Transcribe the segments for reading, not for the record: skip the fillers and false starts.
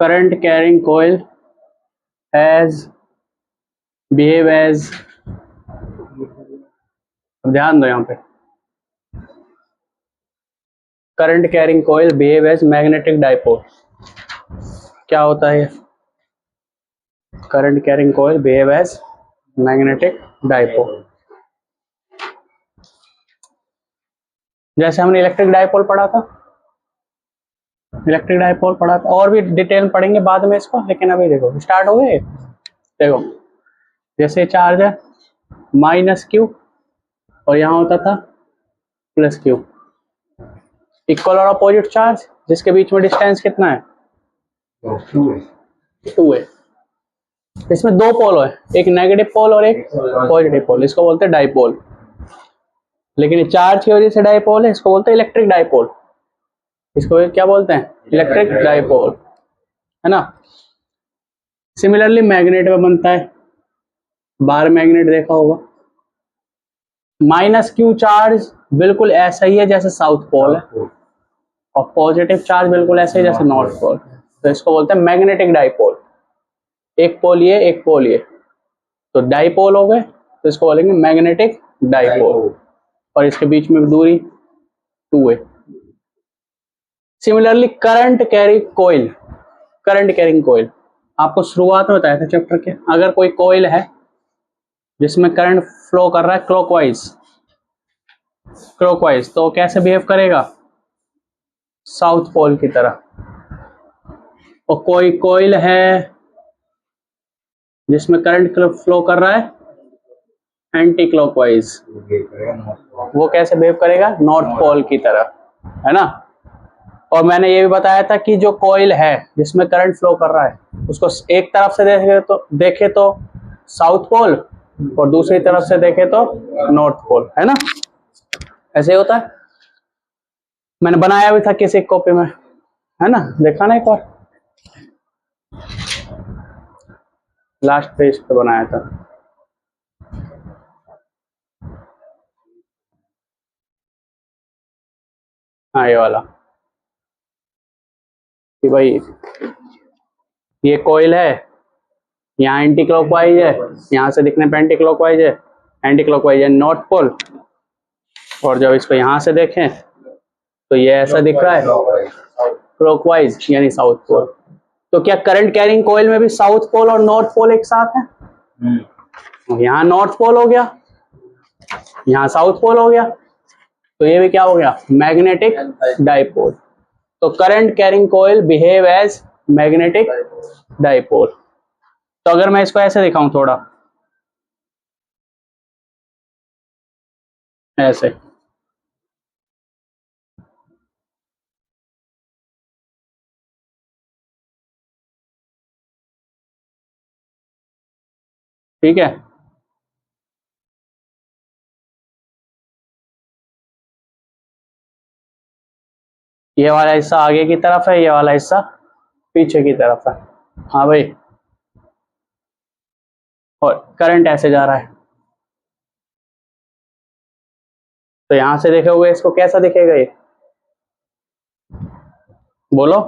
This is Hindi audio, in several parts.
current carrying coil as behave as, ध्यान दो यहाँ पे, करंट कैरिंग कोयल बिहेव एज मैग्नेटिक डाइपोल। क्या होता है? करंट कैरिंग कोयल बिहेव एज मैग्नेटिक डाइपोल। जैसे हमने इलेक्ट्रिक डाइपोल पढ़ा था, इलेक्ट्रिक डाइपोल पढ़ा था, और भी डिटेल पढ़ेंगे बाद में इसको, लेकिन अभी देखो स्टार्ट हो गए। देखो जैसे चार्ज है माइनस क्यू और यहाँ होता था प्लस क्यू, इक्वल और अपोजिट चार्ज, जिसके बीच में डिस्टेंस कितना है? 2 है। इसमें दो पोल है, एक नेगेटिव पोल और एक पॉजिटिव पोल, इसको बोलते हैं डाइपोल। लेकिन चार्ज की वजह से डाइपोल है, इसको बोलते हैं इलेक्ट्रिक डाइपोल। इसको क्या बोलते हैं? इलेक्ट्रिक डाइपोल, है ना। सिमिलरली मैग्नेट में बनता है, बार मैग्नेट देखा होगा। माइनस क्यू चार्ज बिल्कुल ऐसा ही है जैसे साउथ पोल है, और पॉजिटिव चार्ज बिल्कुल ऐसे ही जैसे नॉर्थ पोल। तो इसको बोलते हैं मैग्नेटिक डाइपोल। एक पोल ये, एक पोल ये, तो डाइपोल हो गए, तो इसको बोलेंगे मैग्नेटिक डाइपोल, और इसके बीच में दूरी 2 है। सिमिलरली करंट कैरिंग कोयल, करंट कैरिंग कोयल आपको शुरुआत में बताया था चैप्टर के। अगर कोई कोयल है जिसमें करंट फ्लो कर रहा है क्लॉकवाइज, क्लॉकवाइज, तो कैसे बिहेव करेगा? साउथ पोल की तरह। और कोई कोयल है जिसमें करंट फ्लो कर रहा है एंटी क्लॉकवाइज, वो कैसे बिहेव करेगा? नॉर्थ पोल की तरह, है ना। और मैंने ये भी बताया था कि जो कोयल है जिसमें करंट फ्लो कर रहा है, उसको एक तरफ से देखे तो साउथ पोल, और दूसरी तरफ से देखे तो नॉर्थ पोल, है ना। ऐसे होता है। मैंने बनाया भी था किसी कॉपी में, है ना, देखा ना एक बार, लास्ट पेज पे बनाया था। हाँ ये वाला, कि भाई ये कॉइल है, यहाँ एंटी क्लॉकवाइज है, यहाँ से दिखने पे एंटी क्लॉकवाइज है, एंटी क्लॉकवाइज है नॉर्थ पोल, और जब इसको यहाँ से देखें तो ये ऐसा दिख रहा है क्लॉकवाइज यानी साउथ पोल। तो क्या करंट कैरिंग कॉइल में भी साउथ पोल और नॉर्थ पोल एक साथ है? यहाँ नॉर्थ पोल हो गया, यहाँ साउथ पोल हो गया, तो ये भी क्या हो गया? Magnetic dipole. तो current carrying coil behave as magnetic dipole. तो अगर मैं इसको ऐसे दिखाऊं, थोड़ा ऐसे, ठीक है, ये वाला हिस्सा आगे की तरफ है, ये वाला हिस्सा पीछे की तरफ है। हाँ भाई, और करंट ऐसे जा रहा है, तो यहां से देखे हुए इसको कैसा दिखेगा? ये बोलो,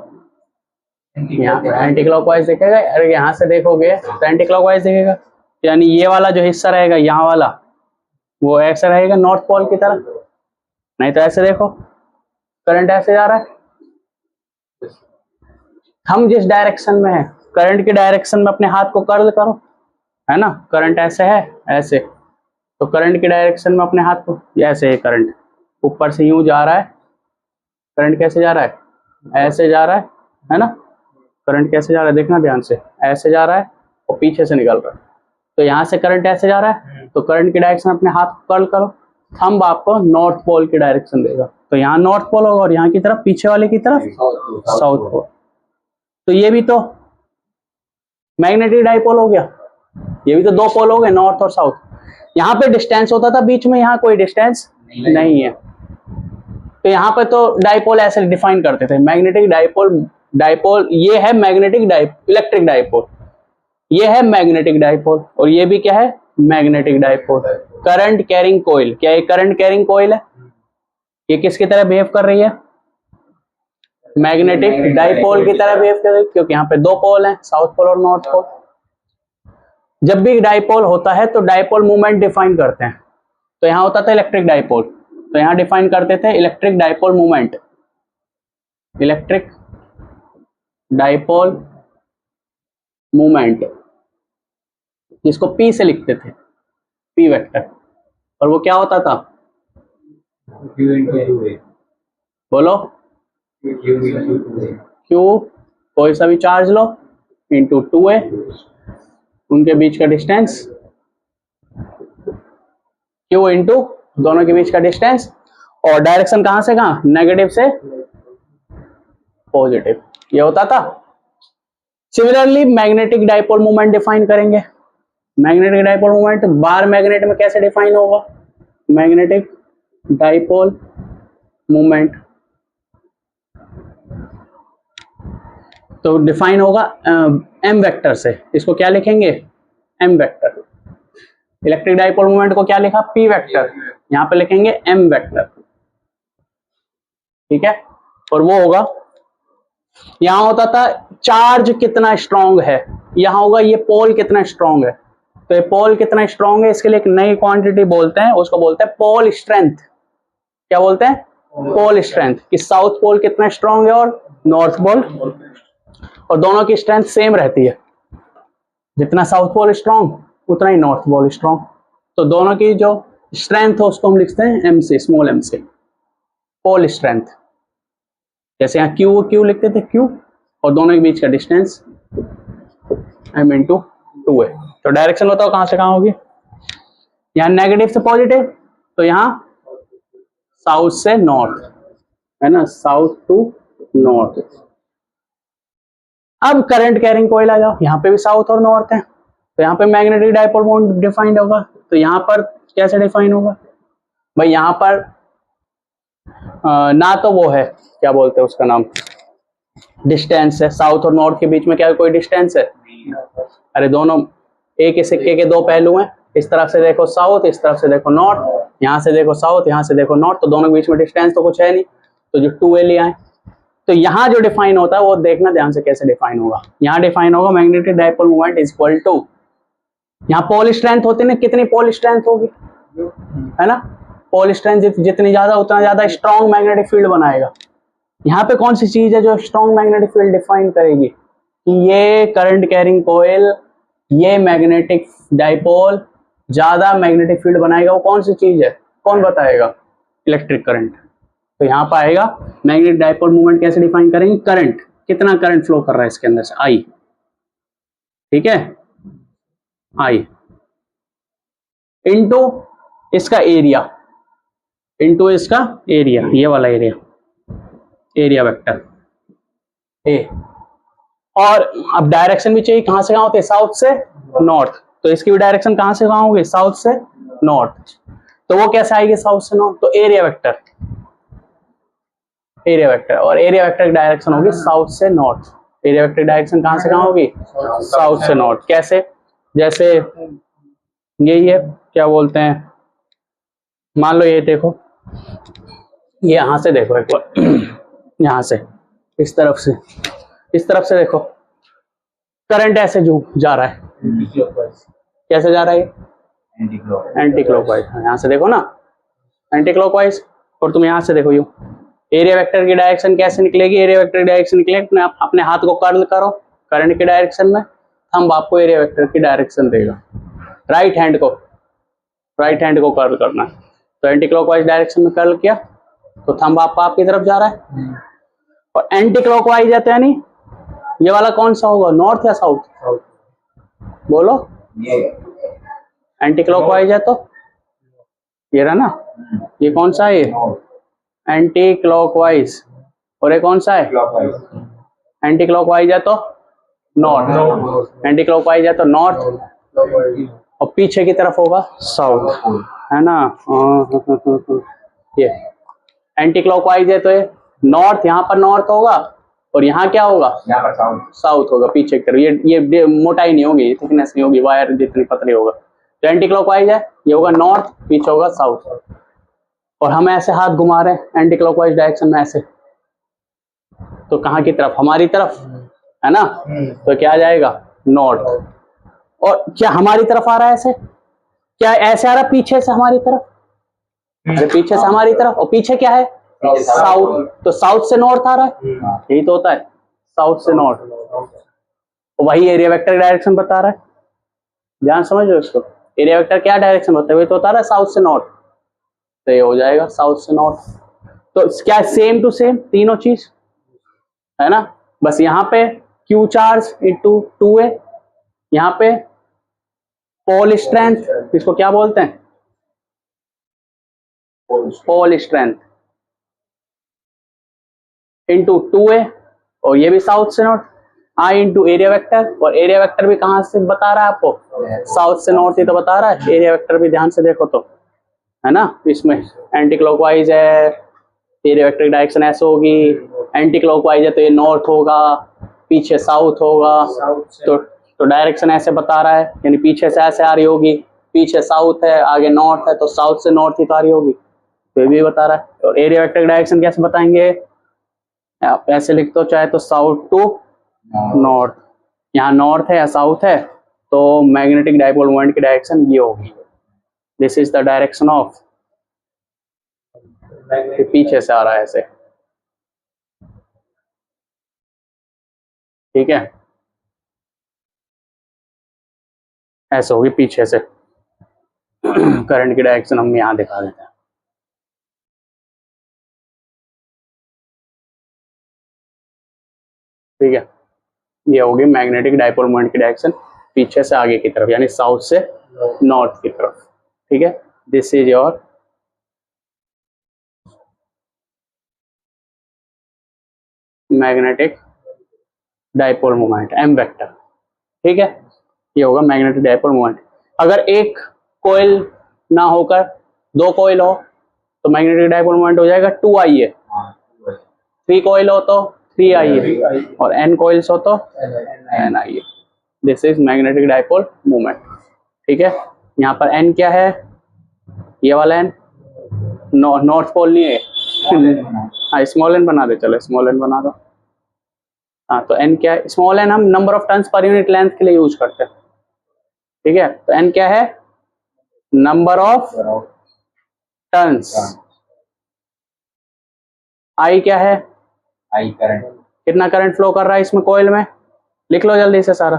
यहाँ एंटी क्लॉकवाइज दिखेगा। अरे यहाँ से देखोगे तो एंटी क्लॉकवाइज दिखेगा, यानी ये वाला जो हिस्सा रहेगा यहाँ वाला, वो ऐसा रहेगा नॉर्थ पोल की तरह। नहीं तो ऐसे देखो, करंट ऐसे जा रहा है, हम जिस डायरेक्शन में है, करंट की डायरेक्शन में अपने हाथ को कर्ल करो, है ना। करंट ऐसे है, ऐसे, तो करंट की डायरेक्शन में अपने हाथ को, ऐसे है करंट, ऊपर से यूं जा रहा है। करंट कैसे जा रहा है? ऐसे जा रहा है ना। करंट कैसे जा रहा है देखना ध्यान से, ऐसे जा रहा है और पीछे से निकल रहा है। तो यहाँ से करंट ऐसे जा रहा है, तो करंट की डायरेक्शन अपने हाथ को कर्ल करो, थंब आपको नॉर्थ पोल की डायरेक्शन देगा। तो यहाँ नॉर्थ पोल होगा और यहाँ की तरफ, पीछे वाले की तरफ साउथ पोल। तो ये भी तो मैग्नेटिक डाइपोल हो गया, ये भी तो दो पोल हो गए, नॉर्थ और साउथ। यहाँ पे डिस्टेंस होता था बीच में, यहाँ कोई डिस्टेंस नहीं है। तो यहाँ पे तो डाइपोल ऐसे डिफाइन करते थे, मैग्नेटिक डाइपोल। डाइपोल ये है मैग्नेटिक इलेक्ट्रिक डाइपोल, ये है मैग्नेटिक डाइपोल और ये भी क्या है, मैग्नेटिक डाइपोल। करंट कैरिंग कोयल, क्या ये करंट कैरिंग कोयल है? ये किसकी तरह बिहेव कर रही है? मैग्नेटिक डाइपोल की तरह बिहेव कर रही है, क्योंकि यहाँ पे दो पोल हैं, साउथ पोल और नॉर्थ पोल। जब भी डाइपोल होता है तो डाइपोल मूवमेंट डिफाइन करते हैं। तो यहाँ होता था इलेक्ट्रिक डाइपोल, तो यहाँ डिफाइन करते थे electric dipole movement, electric dipole movement, जिसको पी से लिखते थे, पी वेक्टर। और वो क्या होता था? बोलो, क्यू कोई सा भी चार्ज लो इंटू 2a, उनके बीच का डिस्टेंस, क्यू इंटू दोनों के बीच का डिस्टेंस, और डायरेक्शन कहां से कहां? नेगेटिव से पॉजिटिव, ये होता था। Similarly magnetic dipole movement define करेंगे। Magnetic dipole movement bar magnet में कैसे डिफाइन होगा? मैग्नेटिक डाइपोल मूवमेंट तो डिफाइन होगा एम वेक्टर से। इसको क्या लिखेंगे? M vector. Electric dipole movement को क्या लिखा? P vector. यहां पे लिखेंगे एम वेक्टर, ठीक है। और वो होगा, यहां होता था चार्ज कितना स्ट्रांग है, यहां होगा ये पोल कितना स्ट्रांग है। तो ये पोल कितना स्ट्रांग है, इसके लिए एक नई क्वांटिटी बोलते हैं, उसको बोलते हैं पोल स्ट्रेंथ। क्या बोलते हैं? Pole strength. कि साउथ पोल कितना स्ट्रांग है और नॉर्थ पोल, और दोनों की स्ट्रेंथ सेम रहती है। जितना साउथ पोल स्ट्रांग उतना ही नॉर्थ पोल स्ट्रांग। तो दोनों की जो स्ट्रेंथ है उसको हम लिखते हैं एम से, स्मॉल एम से, पोल स्ट्रेंथ। जैसे यहाँ क्यू लिखते थे, क्यू, और दोनों के बीच का डिस्टेंस एम इंटू 2a। तो डायरेक्शन बताओ कहां से कहां होगी? यहाँ नेगेटिव से पॉजिटिव, तो यहाँ साउथ से नॉर्थ, है ना, साउथ टू नॉर्थ। अब करंट कैरिंग कॉइल आ जाओ, यहाँ पे भी साउथ और नॉर्थ है, तो यहाँ पे मैग्नेटिक डाइपोल मोमेंट डिफाइंड होगा। तो यहाँ पर कैसे डिफाइन होगा भाई? यहाँ पर ना तो वो है, क्या बोलते हैं उसका नाम, डिस्टेंस है, साउथ और नॉर्थ के बीच में क्या कोई डिस्टेंस है? अरे दोनों एक ही सिक्के के दो पहलू हैं। इस तरफ से देखो साउथ, इस तरफ से देखो नॉर्थ, यहाँ से देखो साउथ, यहाँ से देखो नॉर्थ, तो दोनों के बीच में डिस्टेंस तो कुछ है नहीं, तो जो 2a लिया है। तो यहाँ जो डिफाइन होता है वो देखना ध्यान से कैसे डिफाइन होगा। यहाँ डिफाइन होगा magnetic dipole movement is equal to, यहाँ पोल स्ट्रेंथ होती है, कितनी पोल स्ट्रेंथ होगी, है ना, पोल स्ट्रेंथ जितनी ज्यादा उतना ज्यादा स्ट्रॉन्ग मैग्नेटिक फील्ड बनाएगा। यहाँ पे कौन सी चीज है जो स्ट्रॉन्ग मैग्नेटिक फील्ड डिफाइन करेगी? कि ये करंट कैरिंग कोयल, ये मैग्नेटिक डाइपोल ज्यादा मैग्नेटिक फील्ड बनाएगा। वो कौन सी चीज है, कौन बताएगा? Electric current. तो यहाँ पर आएगा मैग्नेटिक डाइपोल मूवमेंट कैसे डिफाइन करेंगे? करंट, कितना करंट फ्लो कर रहा है इसके अंदर से, आई, ठीक है, आई इंटू इसका एरिया, इंटू इसका एरिया, ये वाला एरिया, एरिया वेक्टर ए। और अब डायरेक्शन भी चाहिए, कहां से कहां होते हैं? साउथ से नॉर्थ। तो इसकी भी डायरेक्शन कहां से कहां होगी? साउथ से नॉर्थ। तो वो कैसे आएगी साउथ से नॉर्थ? तो एरिया वेक्टर, एरिया वेक्टर, और एरिया वेक्टर की डायरेक्शन होगी साउथ से नॉर्थ। एरिया वेक्टर डायरेक्शन कहां से कहां होगी? साउथ से नॉर्थ। कैसे? जैसे यही है, क्या बोलते हैं, मान लो ये देखो, ये यहां से देखो एक बार, यहां से इस तरफ से, इस तरफ से देखो, करंट ऐसे जो जा रहा है, कैसे जा रहा है? Anti clockwise. यहाँ से देखो ना, एंटी क्लॉकवाइज। और तुम यहाँ से देखो, यू एरिया वेक्टर की डायरेक्शन कैसे निकलेगी? एरिया वेक्टर की डायरेक्शन निकलेगी, अपने हाथ को कर्ल करो करंट की डायरेक्शन में, थंब आपको एरिया वेक्टर की डायरेक्शन देगा। राइट हैंड को कर्ल करना है, तो एंटी क्लॉकवाइज डायरेक्शन में कर्ल किया तो थंब आपकी तरफ जा रहा है। और एंटी क्लॉकवाइज है तो यानी ये वाला कौन सा होगा, नॉर्थ या साउथ? बोलो, एंटी क्लॉकवाइज है तो ये रहा ना, ये कौन सा है? Anti clockwise. और ये कौन सा है? एंटी क्लॉकवाइज है तो नॉर्थ, एंटी क्लॉकवाइज है तो नॉर्थ, और पीछे की तरफ होगा साउथ, है ना। ये एंटी क्लॉकवाइज है तो ये नॉर्थ, यहाँ पर नॉर्थ होगा, और यहाँ क्या होगा, यहाँ पर साउथ साउथ होगा पीछे की तरफ। ये मोटाई नहीं होगी, थिकनेस नहीं होगी, वायर जितनी पतली होगा। तो एंटी क्लॉकवाइज है, ये होगा नॉर्थ, पीछे होगा साउथ। और हम ऐसे हाथ घुमा रहे हैं एंटी क्लॉकवाइज डायरेक्शन में ऐसे, तो कहाँ की तरफ, हमारी तरफ, है ना। तो क्या आ जाएगा, नॉर्थ। और क्या हमारी तरफ आ रहा है ऐसे, क्या ऐसे आ रहा है पीछे से हमारी तरफ, अरे पीछे से हमारी तरफ, और पीछे क्या है, साउथ। तो साउथ से नॉर्थ आ रहा है, यही तो होता है, साउथ से नॉर्थ। वही एरिया वेक्टर डायरेक्शन बता रहा है, ध्यान समझो इसको। एरिया वेक्टर क्या डायरेक्शन होता है, वही तो बता रहा है, साउथ से नॉर्थ। तो ये हो जाएगा साउथ से नॉर्थ। तो क्या सेम टू सेम तीनों चीज है ना। बस यहाँ पे क्यू चार्ज इंटू 2a, यहाँ पे पोल स्ट्रेंथ, इसको क्या बोलते हैं, पोल स्ट्रेंथ इंटू 2a, और ये भी साउथ से नॉर्थ। आई इंटू एरिया वेक्टर, और एरिया वेक्टर भी कहाँ से बता रहा है आपको, साउथ से नॉर्थ ही तो बता रहा है। एरिया वेक्टर भी ध्यान से देखो तो, है ना। इसमें एंटी क्लॉकवाइज है, एरिया वेक्टर की डायरेक्शन ऐसे होगी। एंटी क्लॉकवाइज है तो ये नॉर्थ होगा, पीछे साउथ होगा। तो डायरेक्शन ऐसे बता रहा है, यानी पीछे से ऐसे आ रही होगी, पीछे साउथ है, आगे नॉर्थ है, तो साउथ से नॉर्थ ही तो आ रही होगी। तो ये भी बता रहा है। और एरिया वेक्टर की डायरेक्शन कैसे बताएंगे, आप ऐसे लिख दो, चाहे तो साउथ टू नॉर्थ, यहाँ नॉर्थ है या साउथ है, तो मैग्नेटिक डाइपोल मोमेंट की डायरेक्शन ये होगी। This is the direction of, पीछे से आ रहा है ऐसे, ठीक है, ऐसे होगी पीछे से। करंट की डायरेक्शन हम यहाँ दिखा देते हैं, ठीक है। ये होगी मैग्नेटिक डाइपोल मोमेंट की डायरेक्शन, पीछे से आगे की तरफ, यानी साउथ से नॉर्थ की तरफ, ठीक है। This is your magnetic dipole moment, M vector, ठीक है। ये होगा मैग्नेटिक डाइपोल मोमेंट। अगर एक कोयल ना होकर दो कोयल हो, तो मैग्नेटिक डाइपोल मोमेंट हो जाएगा 2Ia। 3 कोयल हो तो 3Ia, और n कोयल्स हो तो NIA। This is magnetic dipole moment, ठीक है। यहाँ पर n क्या है, ये वाला n, नॉर्थ पोल नहीं है। हाँ स्मॉल n बना दे, चलो स्मॉल n बना दो। हाँ तो n क्या है, स्मॉल n हम number of turns per unit length के लिए यूज करते हैं, ठीक है। तो n क्या है, नंबर ऑफ टर्न्स। I क्या है, आई करंट, कितना करंट फ्लो कर रहा है इसमें कॉइल में, लिख लो जल्दी से सारा।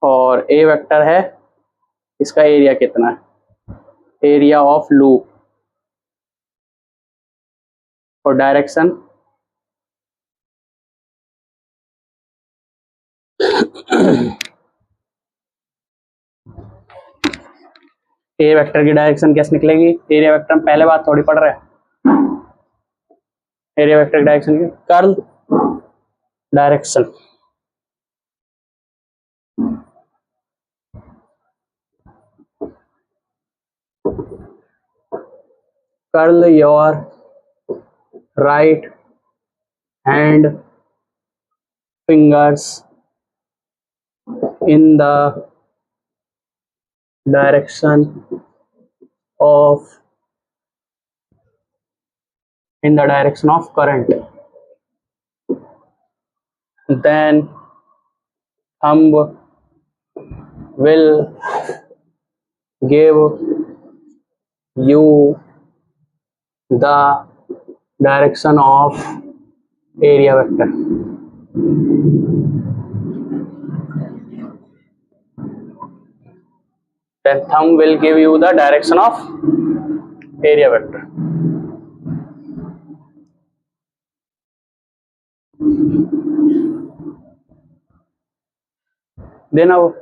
और A वेक्टर है, इसका एरिया कितना है, एरिया ऑफ लूप, और डायरेक्शन ए वेक्टर की डायरेक्शन कैसे निकलेगी, एरिया वेक्टर में पहले बात थोड़ी पढ़ रहे हैं। एरिया वेक्टर की डायरेक्शन की curl direction, curl your right hand fingers in the direction of current, then thumb will give you the direction of area vector. Then thumb will give you the direction of area vector. Then now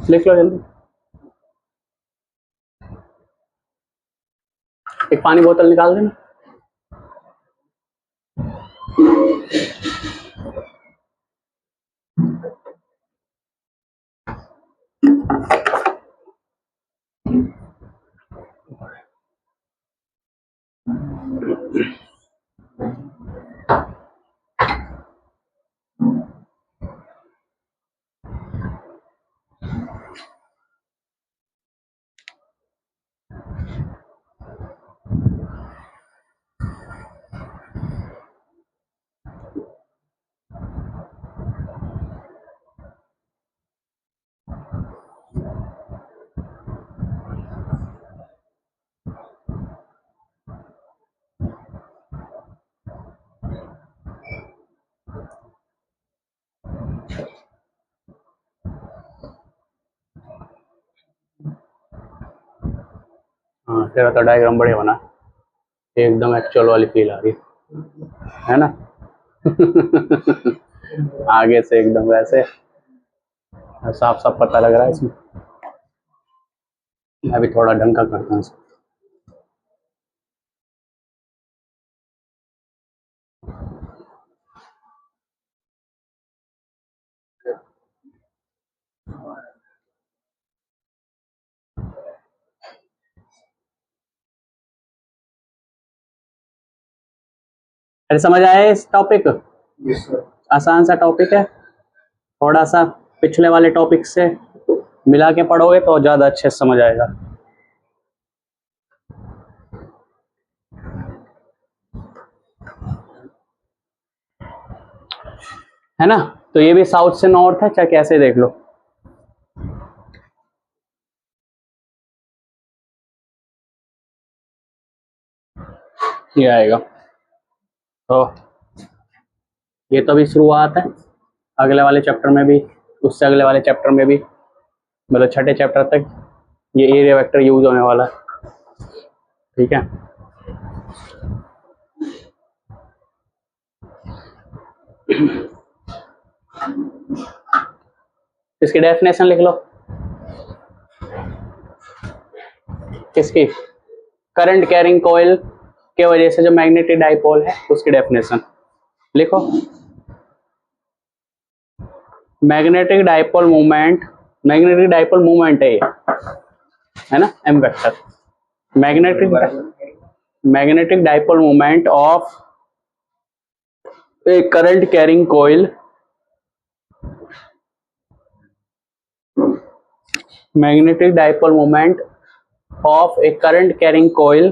लिख लो जल्दी। एक पानी बोतल निकाल देना। हाँ, तेरा तो डायग्राम बढ़िया बना, एकदम एक्चुअल वाली फील आ रही है ना। आगे से एकदम वैसे साफ साफ पता लग रहा है इसमें। मैं भी थोड़ा ढंग का करता हूँ इसको। अरे समझ आया इस टॉपिक? आसान सा टॉपिक है, थोड़ा सा पिछले वाले टॉपिक से मिला के पढ़ोगे तो ज्यादा अच्छे से समझ आएगा। है ना। तो ये भी साउथ से नॉर्थ है, चाहे कैसे देख लो। ये आएगा। तो ये तो अभी शुरुआत है, अगले वाले चैप्टर में भी, उससे अगले वाले चैप्टर में भी, मतलब छठे चैप्टर तक ये एरिया वेक्टर यूज होने वाला है। ठीक है। इसकी डेफिनेशन लिख लो। किसकी? करंट कैरिंग कॉइल के वजह से जो मैग्नेटिक डाइपोल है उसकी डेफिनेशन लिखो। Magnetic dipole movement, magnetic dipole movement है ना, M vector. Magnetic dipole movement of a current carrying coil, magnetic dipole moment of a current carrying coil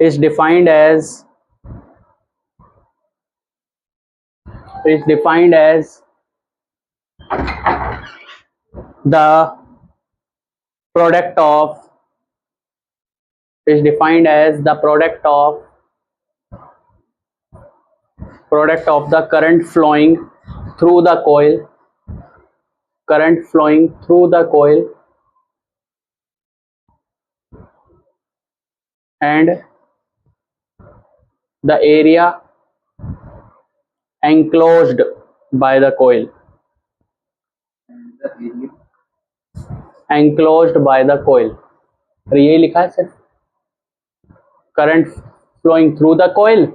is defined as the product of the current flowing through the coil and the area enclosed by the coil, और यही लिखा है sir, current flowing through the coil,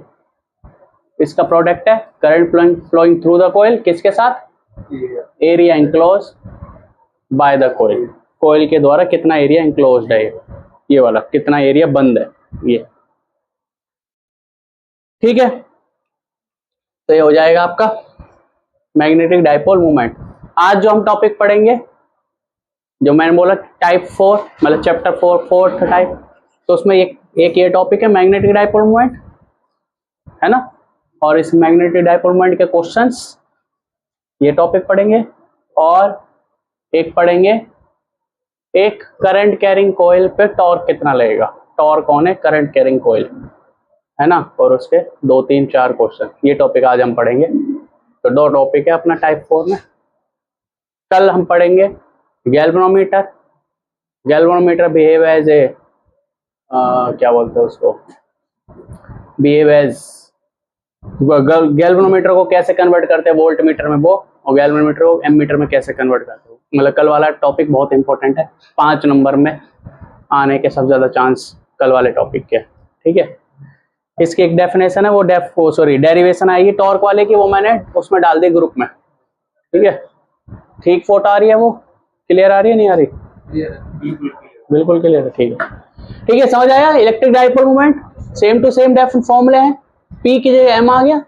इसका प्रोडक्ट है current flowing through the coil, किसके साथ? Area enclose by the coil, coil के द्वारा कितना एरिया एंक्लोज्ड है, ये वाला कितना एरिया बंद है ये। ठीक है, तो ये हो जाएगा आपका मैग्नेटिक डाइपोल मूवमेंट। आज जो हम टॉपिक पढ़ेंगे, जो मैंने बोला टाइप 4, मतलब चैप्टर 4 फोर्थ टाइप, तो उसमें एक ये टॉपिक है मैग्नेटिक डाइपोल मूवमेंट, है ना। और इस मैग्नेटिक डाइपोल मूवमेंट के क्वेश्चंस, ये टॉपिक पढ़ेंगे। और एक पढ़ेंगे एक करंट कैरिंग कॉइल पे टॉर्क कितना लगेगा, टॉर्क कौन है? करंट कैरिंग कॉइल, है ना। और उसके 2 3 4 क्वेश्चन, ये टॉपिक आज हम पढ़ेंगे। तो 2 टॉपिक है अपना टाइप 4 में। कल हम पढ़ेंगे galvanometer. Galvanometer behave as a क्या बोलते हैं उसको, बिहेव एज, गैल्वेनोमीटर को कैसे कन्वर्ट करते हैं वोल्ट मीटर में वो, और गैल्वेनोमीटर को एमीटर में कैसे कन्वर्ट करते हो। मतलब कल वाला टॉपिक बहुत इंपॉर्टेंट है, 5 नंबर में आने के सबसे ज्यादा चांस कल वाले टॉपिक के। ठीक है, इसकी एक डेफिनेशन है, वो डेरिवेशन आएगी टॉर्क वाले की, वो मैंने उसमें डाल दी ग्रुप में। ठीक है, ठीक फोटो आ रही है, वो क्लियर आ रही है नहीं आ रही? बिल्कुल क्लियर है। ठीक है, ठीक है, समझ आया। Electric dipole moment same to same फॉर्मूले हैं। पी की जगह एम आ गया,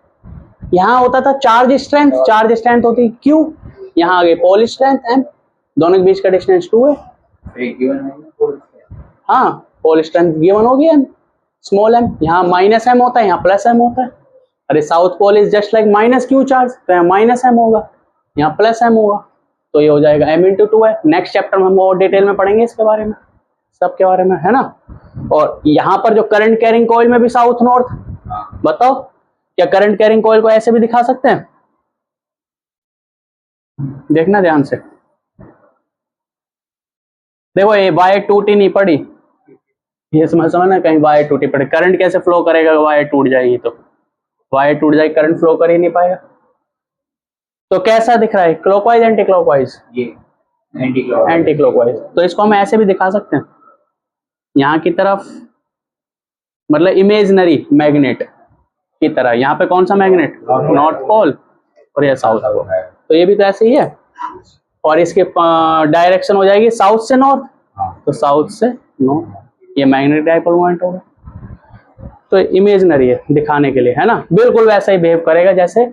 यहाँ होता था चार्ज स्ट्रेंथ होती क्यू, यहाँ आ गई पोल स्ट्रेंथ एम, दोनों के बीच का डिस्टेंस 2 है। हाँ, पोल स्ट्रेंथ गिवन होगी एम, स्मॉल एम, यहाँ माइनस एम होता है, यहाँ प्लस एम होता है। अरे south pole is just like minus Q charge, तो यहाँ माइनस एम होगा, यहाँ प्लस एम होगा, तो ये हो जाएगा m इंटू 2 है। नेक्स्ट चैप्टर में हम और डिटेल में पढ़ेंगे इसके बारे में, सबके बारे में, है ना। और यहाँ पर जो करंट कैरिंग कॉइल में भी साउथ नॉर्थ, बताओ क्या करंट कैरिंग कॉइल को ऐसे भी दिखा सकते हैं? देखना ध्यान से, देखो ये वायर टूटी नहीं पड़ी, ये समझना कहीं वायर टूटी पड़ी, करंट कैसे फ्लो करेगा? वायर टूट जाएगी तो, वायर टूट जाएगी, करंट फ्लो कर ही नहीं पाएगा। तो कैसा दिख रहा है, क्लॉकवाइज एंटी क्लॉकवाइज? ये एंटी क्लॉकवाइज। तो इसको हम ऐसे भी दिखा सकते हैं, यहाँ की तरफ, मतलब इमेजिनरी मैग्नेट की तरह। यहाँ पे कौन सा मैग्नेट? नॉर्थ पोल, और यह साउथ पोल, तो ये भी तो ऐसे ही है। और इसके डायरेक्शन हो जाएगी साउथ से नॉर्थ, तो साउथ से नॉर्थ, ये मैग्नेटिक डाइपोल मोमेंट होगा। तो इमेजिनरी है दिखाने के लिए, है ना, बिल्कुल वैसा ही बिहेव करेगा जैसे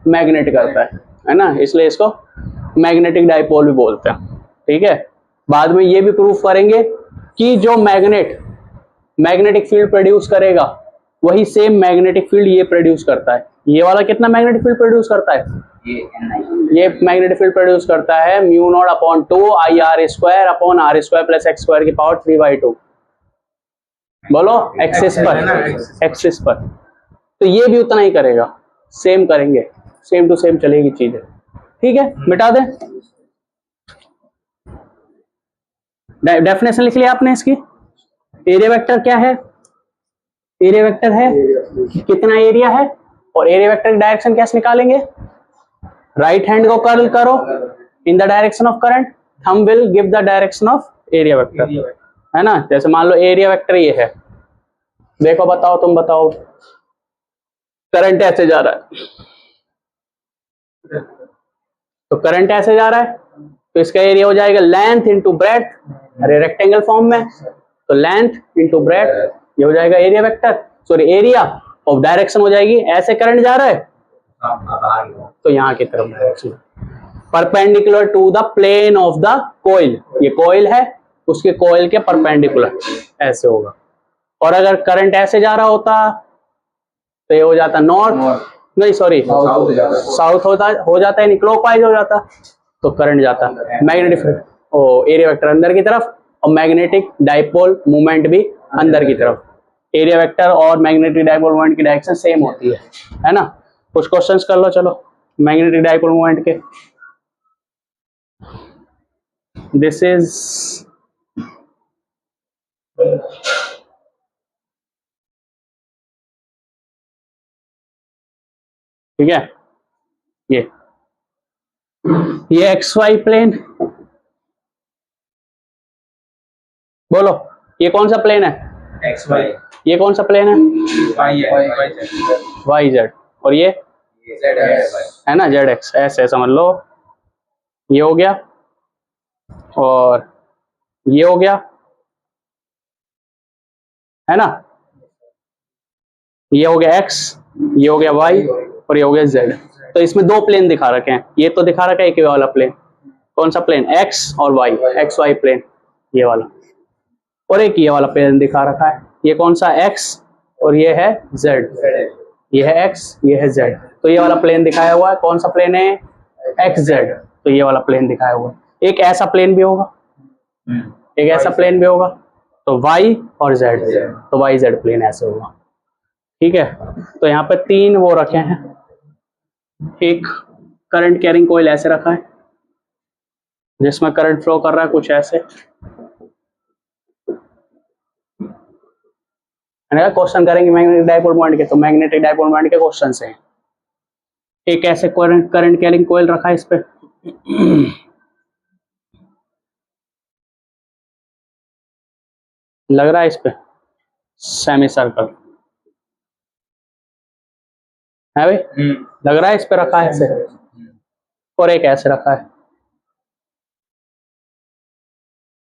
मैग्नेट करता है ना, इसलिए इसको मैग्नेटिक डाइपोल भी बोलते हैं। ठीक है, बाद में ये भी प्रूफ करेंगे कि जो मैग्नेटिक फील्ड प्रोड्यूस करेगा वही सेम मैग्नेटिक फील्ड ये प्रोड्यूस करता है। ये वाला कितना मैग्नेटिक फील्ड प्रोड्यूस करता है? ये मैग्नेटिक फील्ड प्रोड्यूस करता है μ0/2 IR² + x² की पावर 3/2। बोलो एक्सिस पर, तो ये भी उतना ही करेगा, सेम करेंगे, सेम टू सेम चलेगी चीजें। ठीक है, मिटा दें। डेफिनेशन लिख लिया आपने इसकी। एरिया वेक्टर क्या है? एरिया वेक्टर है कितना एरिया है, और एरिया वेक्टर की डायरेक्शन कैसे निकालेंगे? राइट हैंड को कर्ल करो इन the direction of current, thumb will give the direction of area vector, है ना। जैसे मान लो एरिया वेक्टर ये है, देखो बताओ, तुम बताओ, करंट ऐसे जा रहा है, तो करंट ऐसे जा रहा है, तो इसका एरिया हो जाएगा लेंथ इंटू ब्रेड्थ, अरे रेक्टेंगल फॉर्म में, तो लेंथ इंटू ब्रेड्थ, ये हो जाएगा area vector, sorry area of direction हो जाएगी, ऐसे करंट जा रहा है तो यहाँ की तरफ direction perpendicular to the plane of the coil, ये कॉइल है उसके कॉइल के परपेंडिकुलर ऐसे होगा। और अगर करंट ऐसे जा रहा होता तो ये हो जाता नॉर्थ, नहीं सॉरी साउथ हो जाता है, नहीं क्लॉकवाइज हो जाता, तो करंट जाता मैग्नेटिक एरिया वेक्टर अंदर की तरफ, और मैग्नेटिक डाइपोल मूवमेंट भी अंदर की तरफ। एरिया वेक्टर और मैग्नेटिक डाइपोल मूवमेंट की डायरेक्शन सेम होती है ना। कुछ क्वेश्चंस कर लो चलो मैग्नेटिक डाइपोल मूवमेंट के। दिस इज ठीक है, ये एक्स वाई प्लेन, बोलो ये कौन सा प्लेन है? X Y. ये कौन सा प्लेन है? Y Z. और ये है ना जेड एक्स, ऐसे समझ लो, ये हो गया और ये हो गया, है ना, ये हो गया एक्स, ये हो गया वाई, और ये हो गया जेड। तो इसमें दो प्लेन दिखा रखे हैं, ये तो दिखा रखा है एक वाला प्लेन, कौन सा प्लेन? एक्स और वाई, एक्स वाई प्लेन ये वाला, और एक ये वाला प्लेन दिखा रखा है, ये कौन सा? एक्स, और ये है जेड, ये है एक्स, ये है जेड। तो ये वाला प्लेन दिखाया हुआ है, कौन सा प्लेन है? एक्स जेड, तो ये वाला प्लेन दिखाया हुआ है। एक ऐसा प्लेन भी होगा, एक ऐसा प्लेन भी होगा, तो वाई और जेड, तो वाई जेड प्लेन ऐसे होगा। ठीक है, तो यहाँ पे तीन वो रखे हैं, एक करंट कैरिंग कॉइल ऐसे रखा है, जिसमें करंट फ्लो कर रहा है कुछ ऐसे। मैंने कहा क्वेश्चन करेंगे मैग्नेटिक डाइपोल मोमेंट के, तो मैग्नेटिक डाइपोल मोमेंट के क्वेश्चन हैं। एक ऐसे करंट कैरिंग कोयल रखा है इस पे लग रहा है इस पे सेमी सर्कल है भाई, लग रहा है इस पे रखा है ऐसे, और एक ऐसे रखा है,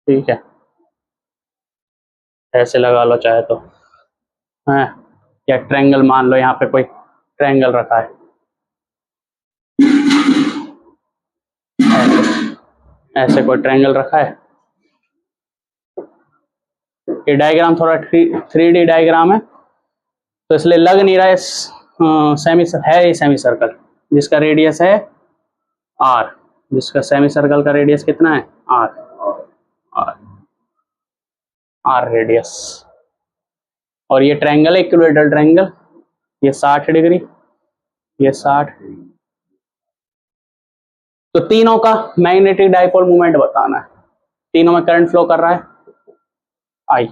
ठीक है, ऐसे लगा लो चाहे तो, है, या ट्रायंगल मान लो, यहाँ पे कोई ट्रायंगल रखा है ऐसे, ऐसे कोई ट्रायंगल रखा है। ये डायग्राम थोड़ा 3D डायग्राम है, तो इसलिए लग नहीं रहा है सेमी है, ये सेमी सर्कल जिसका रेडियस है r, जिसका सेमी सर्कल का रेडियस कितना है r, r, r रेडियस। और ये ट्रायंगल है इक्विलेटरल ट्रायंगल, ये 60 डिग्री, ये 60। तो तीनों का मैग्नेटिक डाइपोल मोमेंट बताना है, तीनों में करंट फ्लो कर रहा है I।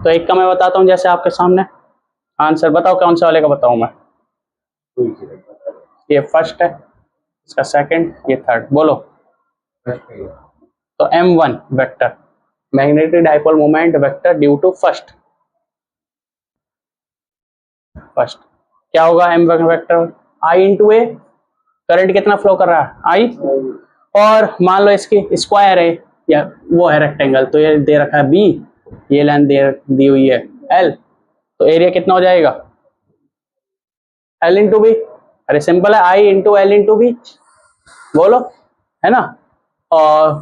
तो एक का मैं बताता हूं जैसे आपके सामने, आंसर बताओ कौन से वाले का बताऊं मैं। ये फर्स्ट है, इसका सेकंड, ये थर्ड, बोलो। तो m1 vector magnetic dipole moment vector due to first क्या होगा, m1 vector I into A, current कितना फ्लो कर रहा है I, और मान लो इसकी स्क्वायर है या वो है रेक्टेंगल, तो ये दे रखा है b, ये लाइन दी हुई है l, तो एरिया कितना हो जाएगा l इंटू बी। अरे सिंपल है, I into L into B, बोलो, है ना। और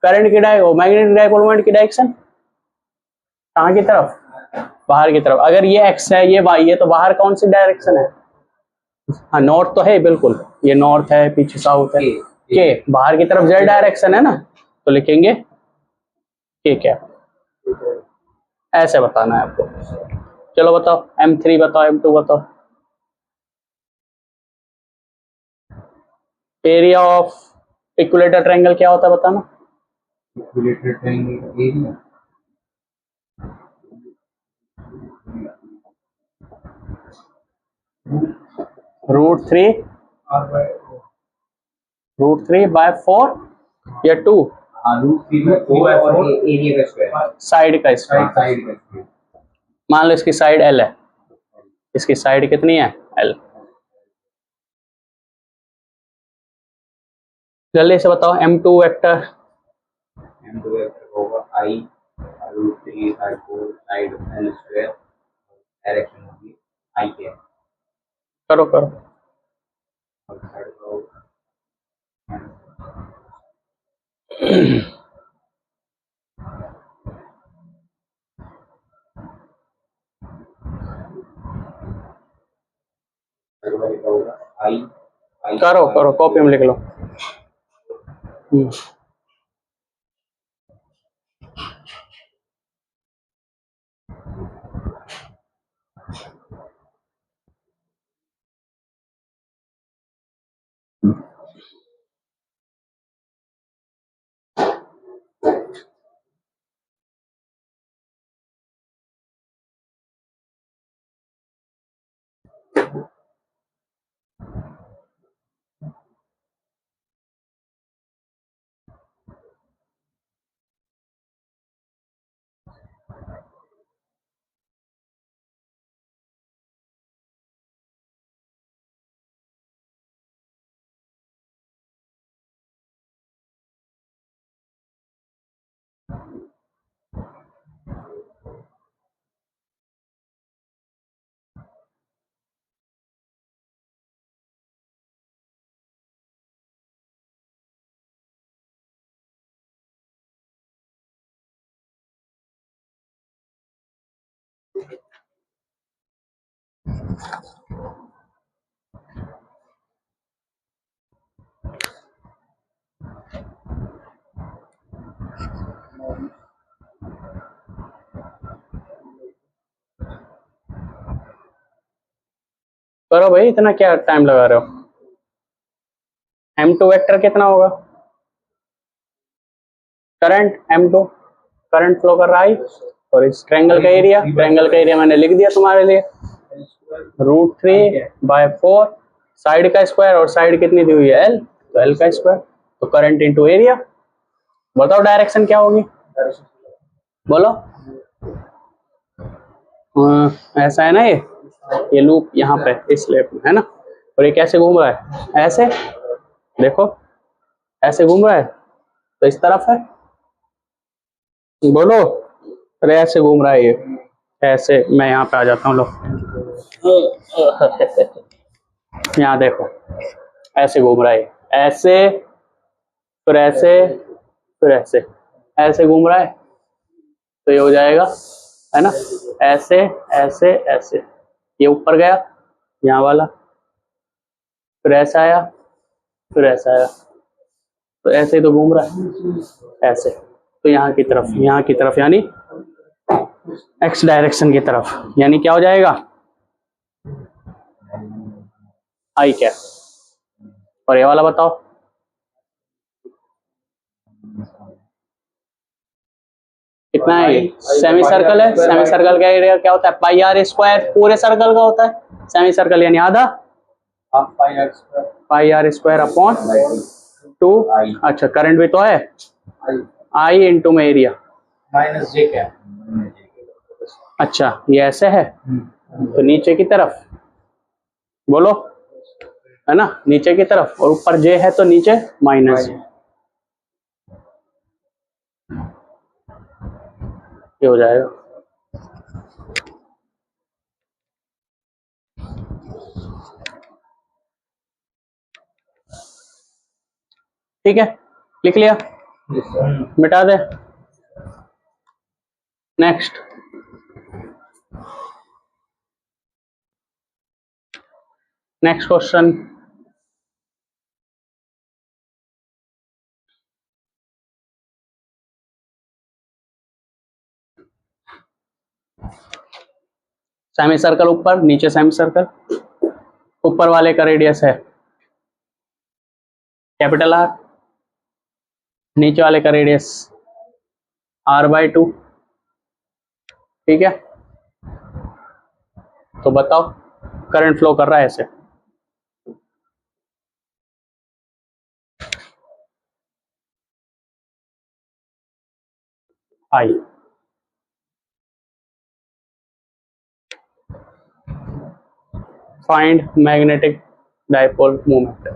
करंट की मैग्नेटिक डाइपोल मोमेंट की डायरेक्शन कहाँ की तरफ, बाहर की तरफ। अगर ये x है ये y है, तो बाहर कौन सी डायरेक्शन है, हाँ नॉर्थ तो है बिल्कुल, ये नॉर्थ है, पीछे साउथ है, के बाहर की तरफ z डायरेक्शन है ना, तो लिखेंगे के क्या, ऐसे बताना है आपको। चलो बताओ m3 बताओ, m2 बताओ। एरिया ऑफ इक्विलेटरल ट्रायंगल क्या होता है बताना। इक्विलेटरल ट्रायंगल एरिया √3/4 या 2, √3/4 एरिया का स्क्वायर, साइड का स्क्वायर। मान लो इसकी साइड L है, इसकी साइड कितनी है L, जल्दी से बताओ। m2 वेक्टर होगा I √3/4 side L square, direction होगी I के, करो करो। और साइड का होगा I करो करो, कॉपी में लिख लो। करो भाई, इतना क्या टाइम लगा रहे हो। m2 वेक्टर कितना होगा, करंट M2, करंट फ्लो कर रहा है, और इस ट्रायंगल का एरिया मैंने लिख दिया तुम्हारे लिए, √3/4, साइड का स्क्वायर, और साइड कितनी दी हुई है L, तो L का स्क्वायर, तो करंट इंटू एरिया। बताओ डायरेक्शन क्या होगी, बोलो। ऐसा है ना, ये लूप यहाँ पे इस लेप में है ना, और ये कैसे घूम रहा है, ऐसे देखो, ऐसे घूम रहा है, तो इस तरफ है, बोलो। अरे ऐसे घूम रहा है ये, ऐसे। मैं यहाँ पे आ जाता हूँ, लो यहाँ देखो, ऐसे घूम रहा है, ऐसे, फिर ऐसे, फिर ऐसे, ऐसे घूम रहा है, तो ये हो जाएगा, है ना, ऐसे ऐसे ऐसे, ये ऊपर गया यहाँ वाला, फिर ऐसा आया, फिर ऐसा आया, तो ऐसे ही तो घूम रहा है, ऐसे। तो यहाँ की तरफ यानी एक्स डायरेक्शन की तरफ, यानी क्या हो जाएगा, आई क्या। और ये वाला बताओ, कितना है ये, सेमी सर्कल है, सेमी सर्कल का एरिया क्या होता है, पाई आर स्क्वायर, पूरे सर्कल का होता है, सेमी सर्कल यानी आधा, पाई आर स्क्वायर अपॉन 2। अच्छा, करंट भी तो है, आई इंटू में एरिया माइनस जे क्या, अच्छा ये ऐसे है, तो नीचे की तरफ बोलो, है ना, नीचे की तरफ, और ऊपर जे है तो नीचे माइनस, ये हो जाएगा। ठीक है, लिख लिया, मिटा दे। Next, next question, semi circle ऊपर, नीचे सेमी सर्कल, ऊपर वाले का रेडियस है कैपिटल आर, नीचे वाले का रेडियस r/2, ठीक है। तो बताओ करंट फ्लो कर रहा है ऐसे, आई, फाइंड मैग्नेटिक डाइपोल मोमेंट।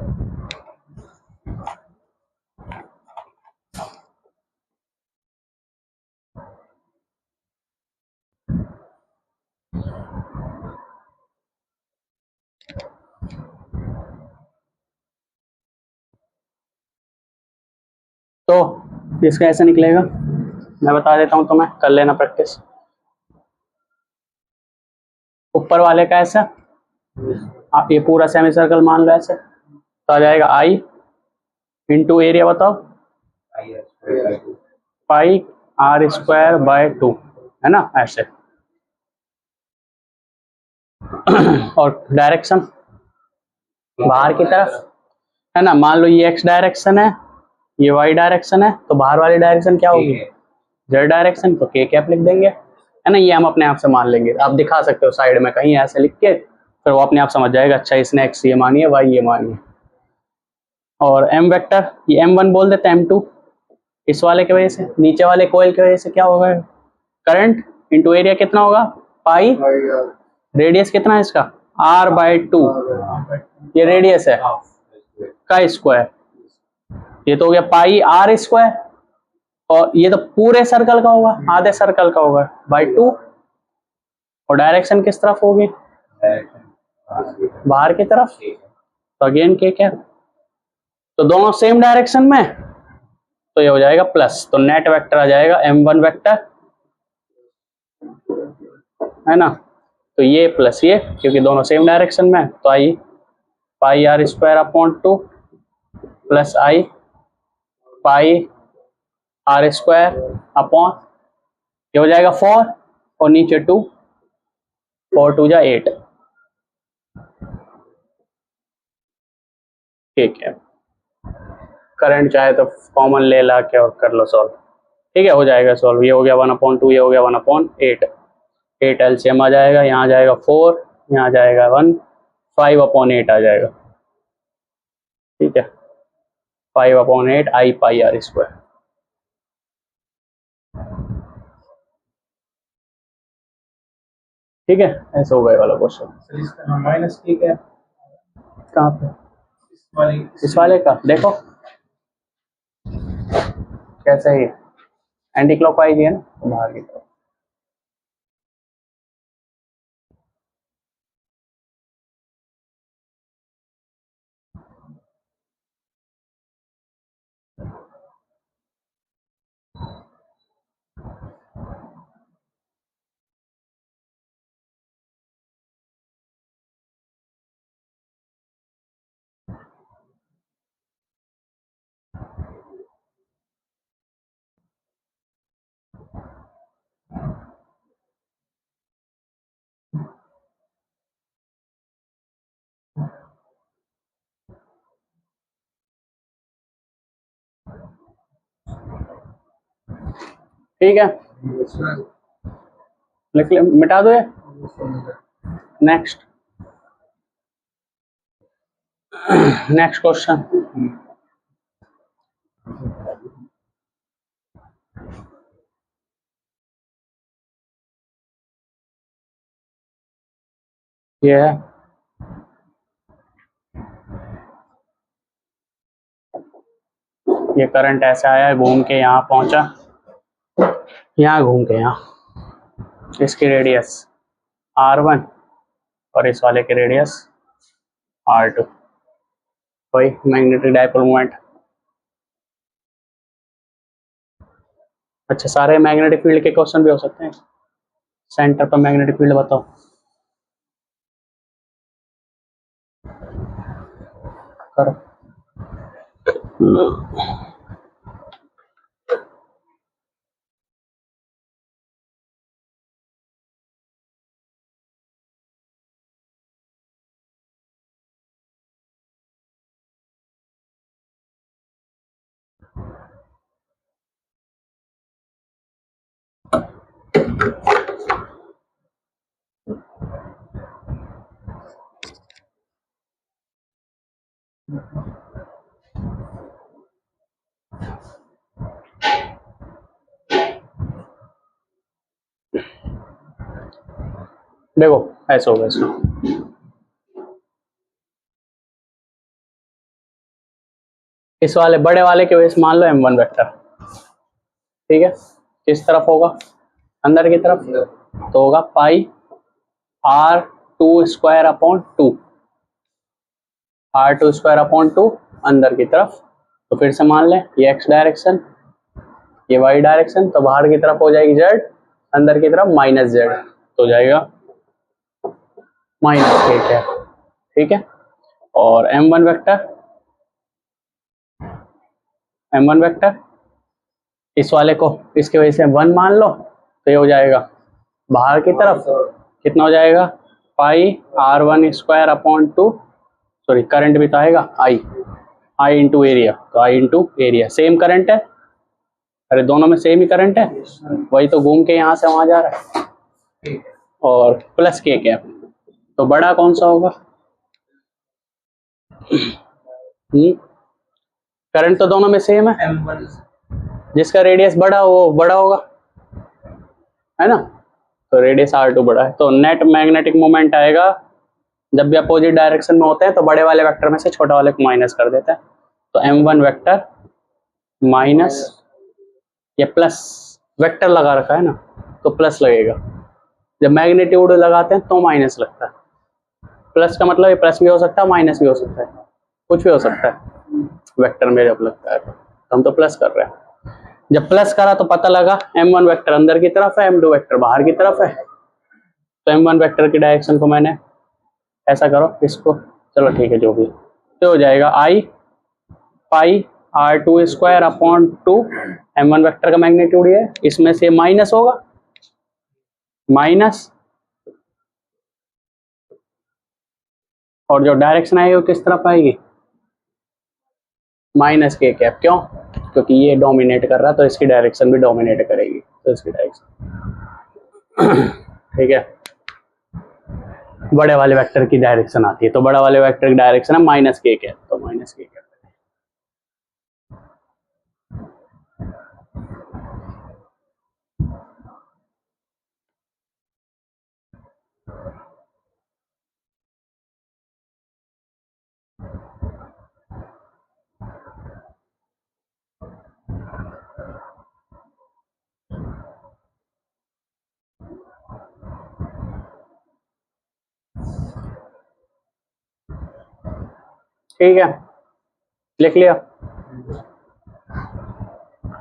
तो इसका ऐसे निकलेगा, मैं बता देता हूं तुम्हें, कर लेना प्रैक्टिस। ऊपर वाले का ऐसा, आप ये पूरा सेमी सर्कल मान लो ऐसे, तो आ जाएगा आई इंटू एरिया, बताओ, पाई r²/2, है ना, ऐसे। और डायरेक्शन बाहर की तरफ, है ना, मान लो ये x डायरेक्शन है, ये y डायरेक्शन है, तो बाहर वाली डायरेक्शन क्या होगी, z डायरेक्शन, तो k कैप लिख देंगे, है ना, ये हम अपने आप से मान लेंगे। आप दिखा सकते हो साइड में कहीं ऐसे लिख के, फिर वो अपने आप समझ जाएगा, अच्छा इसने x ये मानी है, y ये मानी है। और m वेक्टर, ये m1 बोल देते हैं, m2 इस वाले की वजह से, नीचे वाले कोयल की वजह से क्या होगा, करंट इंटू एरिया कितना होगा, पाई, रेडियस कितना है इसका, r/2, ये रेडियस है का स्क्वायर, ये तो हो गया पाई r², और ये तो पूरे सर्कल का होगा, आधे सर्कल का होगा, /2, और डायरेक्शन किस तरफ होगी, बाहर की तरफ, तो अगेन के क्या, तो दोनों सेम डायरेक्शन में, तो ये हो जाएगा प्लस, तो नेट वेक्टर आ जाएगा m1 वेक्टर, है ना, तो ये प्लस ये, क्योंकि दोनों सेम डायरेक्शन में, तो आई पाई r²/2 प्लस आई पाई r²/, ये हो जाएगा 4, और नीचे 2, 4 2 जा 8, ठीक है। करंट चाहे तो कॉमन ले ला के और कर लो सॉल्व। ठीक है, हो जाएगा सॉल्व। ये हो गया 1/2, ये हो गया 1/8। 8 एलसीएम आ जाएगा, यहाँ जाएगा 4, यहाँ जाएगा 1, 5/8 आ जाएगा। ठीक है, 5/8 आई पाई आर स्क्वायर। ठीक है, ऐसा होगा ये वाला क्वेश्चन। सर इसका माइनस के क्या कहाँ पे? इस वाले का देखो कैसा है, एंटी क्लॉकवाइज है ना, बाहर की तरफ। ठीक है, लिख ले, मिटा दो ये। Next next question. ये है, ये करंट ऐसे आया है, घूम के यहाँ पहुंचा, यहाँ घूम के यहाँ, इसकी रेडियस r1 और इस वाले की रेडियस r2, वही मैग्नेटिक डाइपोल मोमेंट। अच्छा, सारे मैग्नेटिक फील्ड के क्वेश्चन भी हो सकते हैं। सेंटर पर मैग्नेटिक फील्ड बताओ। करो। देखो ऐसा होगा इसमें, इस वाले बड़े वाले के वजह से मान लो m1 वेक्टर। ठीक है, किस तरफ होगा, अंदर की तरफ, तो होगा पाई r2² r2² अंदर की तरफ। तो फिर से मान लें ये x डायरेक्शन, ये y डायरेक्शन, तो बाहर की तरफ हो जाएगी z, अंदर की तरफ -z, तो हो जाएगा -k है। ठीक है, और m1 वेक्टर इस वाले को इसके वजह से 1 मान लो, तो ये हो जाएगा बाहर की तरफ, कितना हो जाएगा पाई r1²/2, सॉरी करंट भी तो आएगा I इंटू एरिया, तो I into area, same current है, अरे दोनों में सेम ही करंट है, वही तो घूम के यहाँ से वहां जा रहा है, और प्लस के कैप, तो बड़ा कौन सा होगा, करंट तो दोनों में सेम है, जिसका रेडियस बड़ा हो वो बड़ा होगा, है ना, तो रेडियस r2 बड़ा है, तो नेट मैग्नेटिक मोमेंट आएगा, जब भी अपोजिट डायरेक्शन में होते हैं तो बड़े वाले वेक्टर में से छोटा वाले को माइनस कर देते हैं, तो m1 वेक्टर माइनस, ये प्लस वेक्टर लगा रखा है ना, तो प्लस लगेगा, जब मैग्नीट्यूड लगाते हैं तो माइनस लगता है, प्लस का मतलब ये प्लस भी हो सकता है माइनस भी हो सकता है, कुछ भी हो सकता है वेक्टर में जब लगता है, तो हम तो प्लस कर रहे हैं। जब प्लस करा तो पता लगा m1 वेक्टर अंदर की तरफ है, m2 वेक्टर बाहर की तरफ है, तो m1 वेक्टर की डायरेक्शन को मैंने ऐसा करो इसको, चलो ठीक है जो भी, तो हो जाएगा I pi r2²/2, m1 vector का मैग्नीट्यूड ये, इसमें से माइनस होगा, माइनस, और जो डायरेक्शन आएगी वो किस तरफ आएगी, -k कैप, क्यों, क्योंकि ये डोमिनेट कर रहा है तो इसकी डायरेक्शन भी डोमिनेट करेगी, तो इसकी डायरेक्शन ठीक है। बड़े वाले वेक्टर की डायरेक्शन आती है, तो बड़ा वाले वेक्टर की डायरेक्शन है माइनस के, तो माइनस के ठीक है, लिख लिया।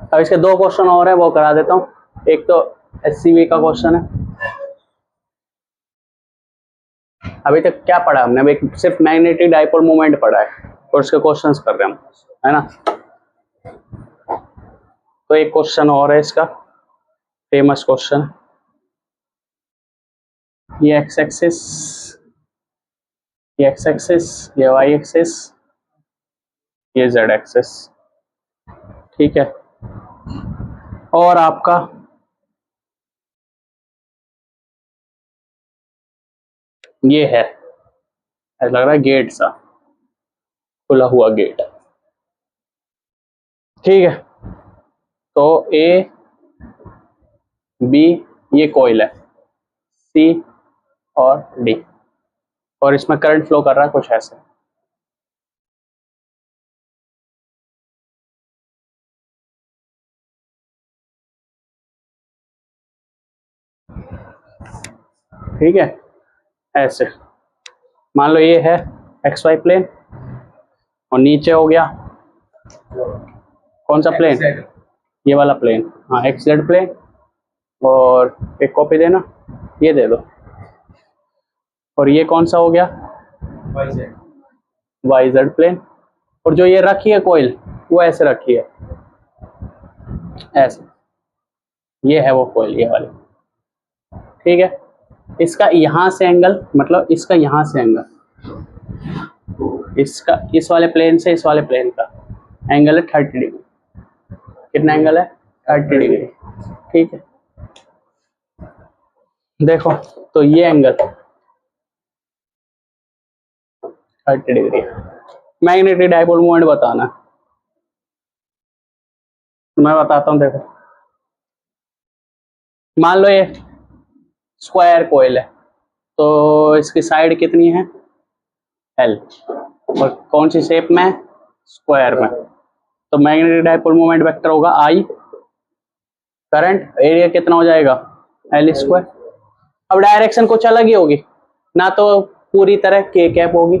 अब इसके दो क्वेश्चन और है, वो करा देता हूँ। एक तो एससीवी का क्वेश्चन है। अभी तक क्या पढ़ा हमने? अभी सिर्फ मैग्नेटिक डाइपोल मोमेंट पढ़ा है और उसके क्वेश्चंस कर रहे हैं हम, है ना। तो एक क्वेश्चन और है इसका, फेमस क्वेश्चन। ये एक्स एक्सिस, ये एक्स एक्सिस, ये वाई एक्सिस, ये जेड एक्सिस, ठीक है। और आपका ये है, ऐसा लग रहा है गेट सा, खुला हुआ गेट, ठीक है। तो ए बी ये कॉइल है, सी और डी, और इसमें करंट फ्लो कर रहा है कुछ ऐसे। ठीक है, ऐसे मान लो ये है एक्स वाई प्लेन, और नीचे हो गया कौन सा प्लेन? ये वाला प्लेन, हाँ एक्स जेड प्लेन। और एक कॉपी देना, ये दे दो। और ये कौन सा हो गया? Y Z plane. और जो ये रखी है कोइल, वो ऐसे रखी है, ऐसे, ये है वो कोइल, ये वाली, ठीक है। इसका यहां से एंगल, मतलब इसका यहां से एंगल, इसका इस वाले प्लेन से इस वाले प्लेन का एंगल है 30 डिग्री। कितना एंगल है? 30 डिग्री, ठीक है। देखो तो ये angle 30 degree. Magnetic dipole moment बताना, मैं बताता हूँ। देखो मान लो ये स्क्वायर कोइल है, तो इसकी साइड कितनी है? एल, और कौन सी शेप में? स्क्वायर में। तो मैग्नेटिक डाइपोल मोमेंट वेक्टर होगा आई, करंट, एरिया कितना हो जाएगा? L square. अब डायरेक्शन कुछ अलग ही होगी ना, तो पूरी तरह के कैप होगी।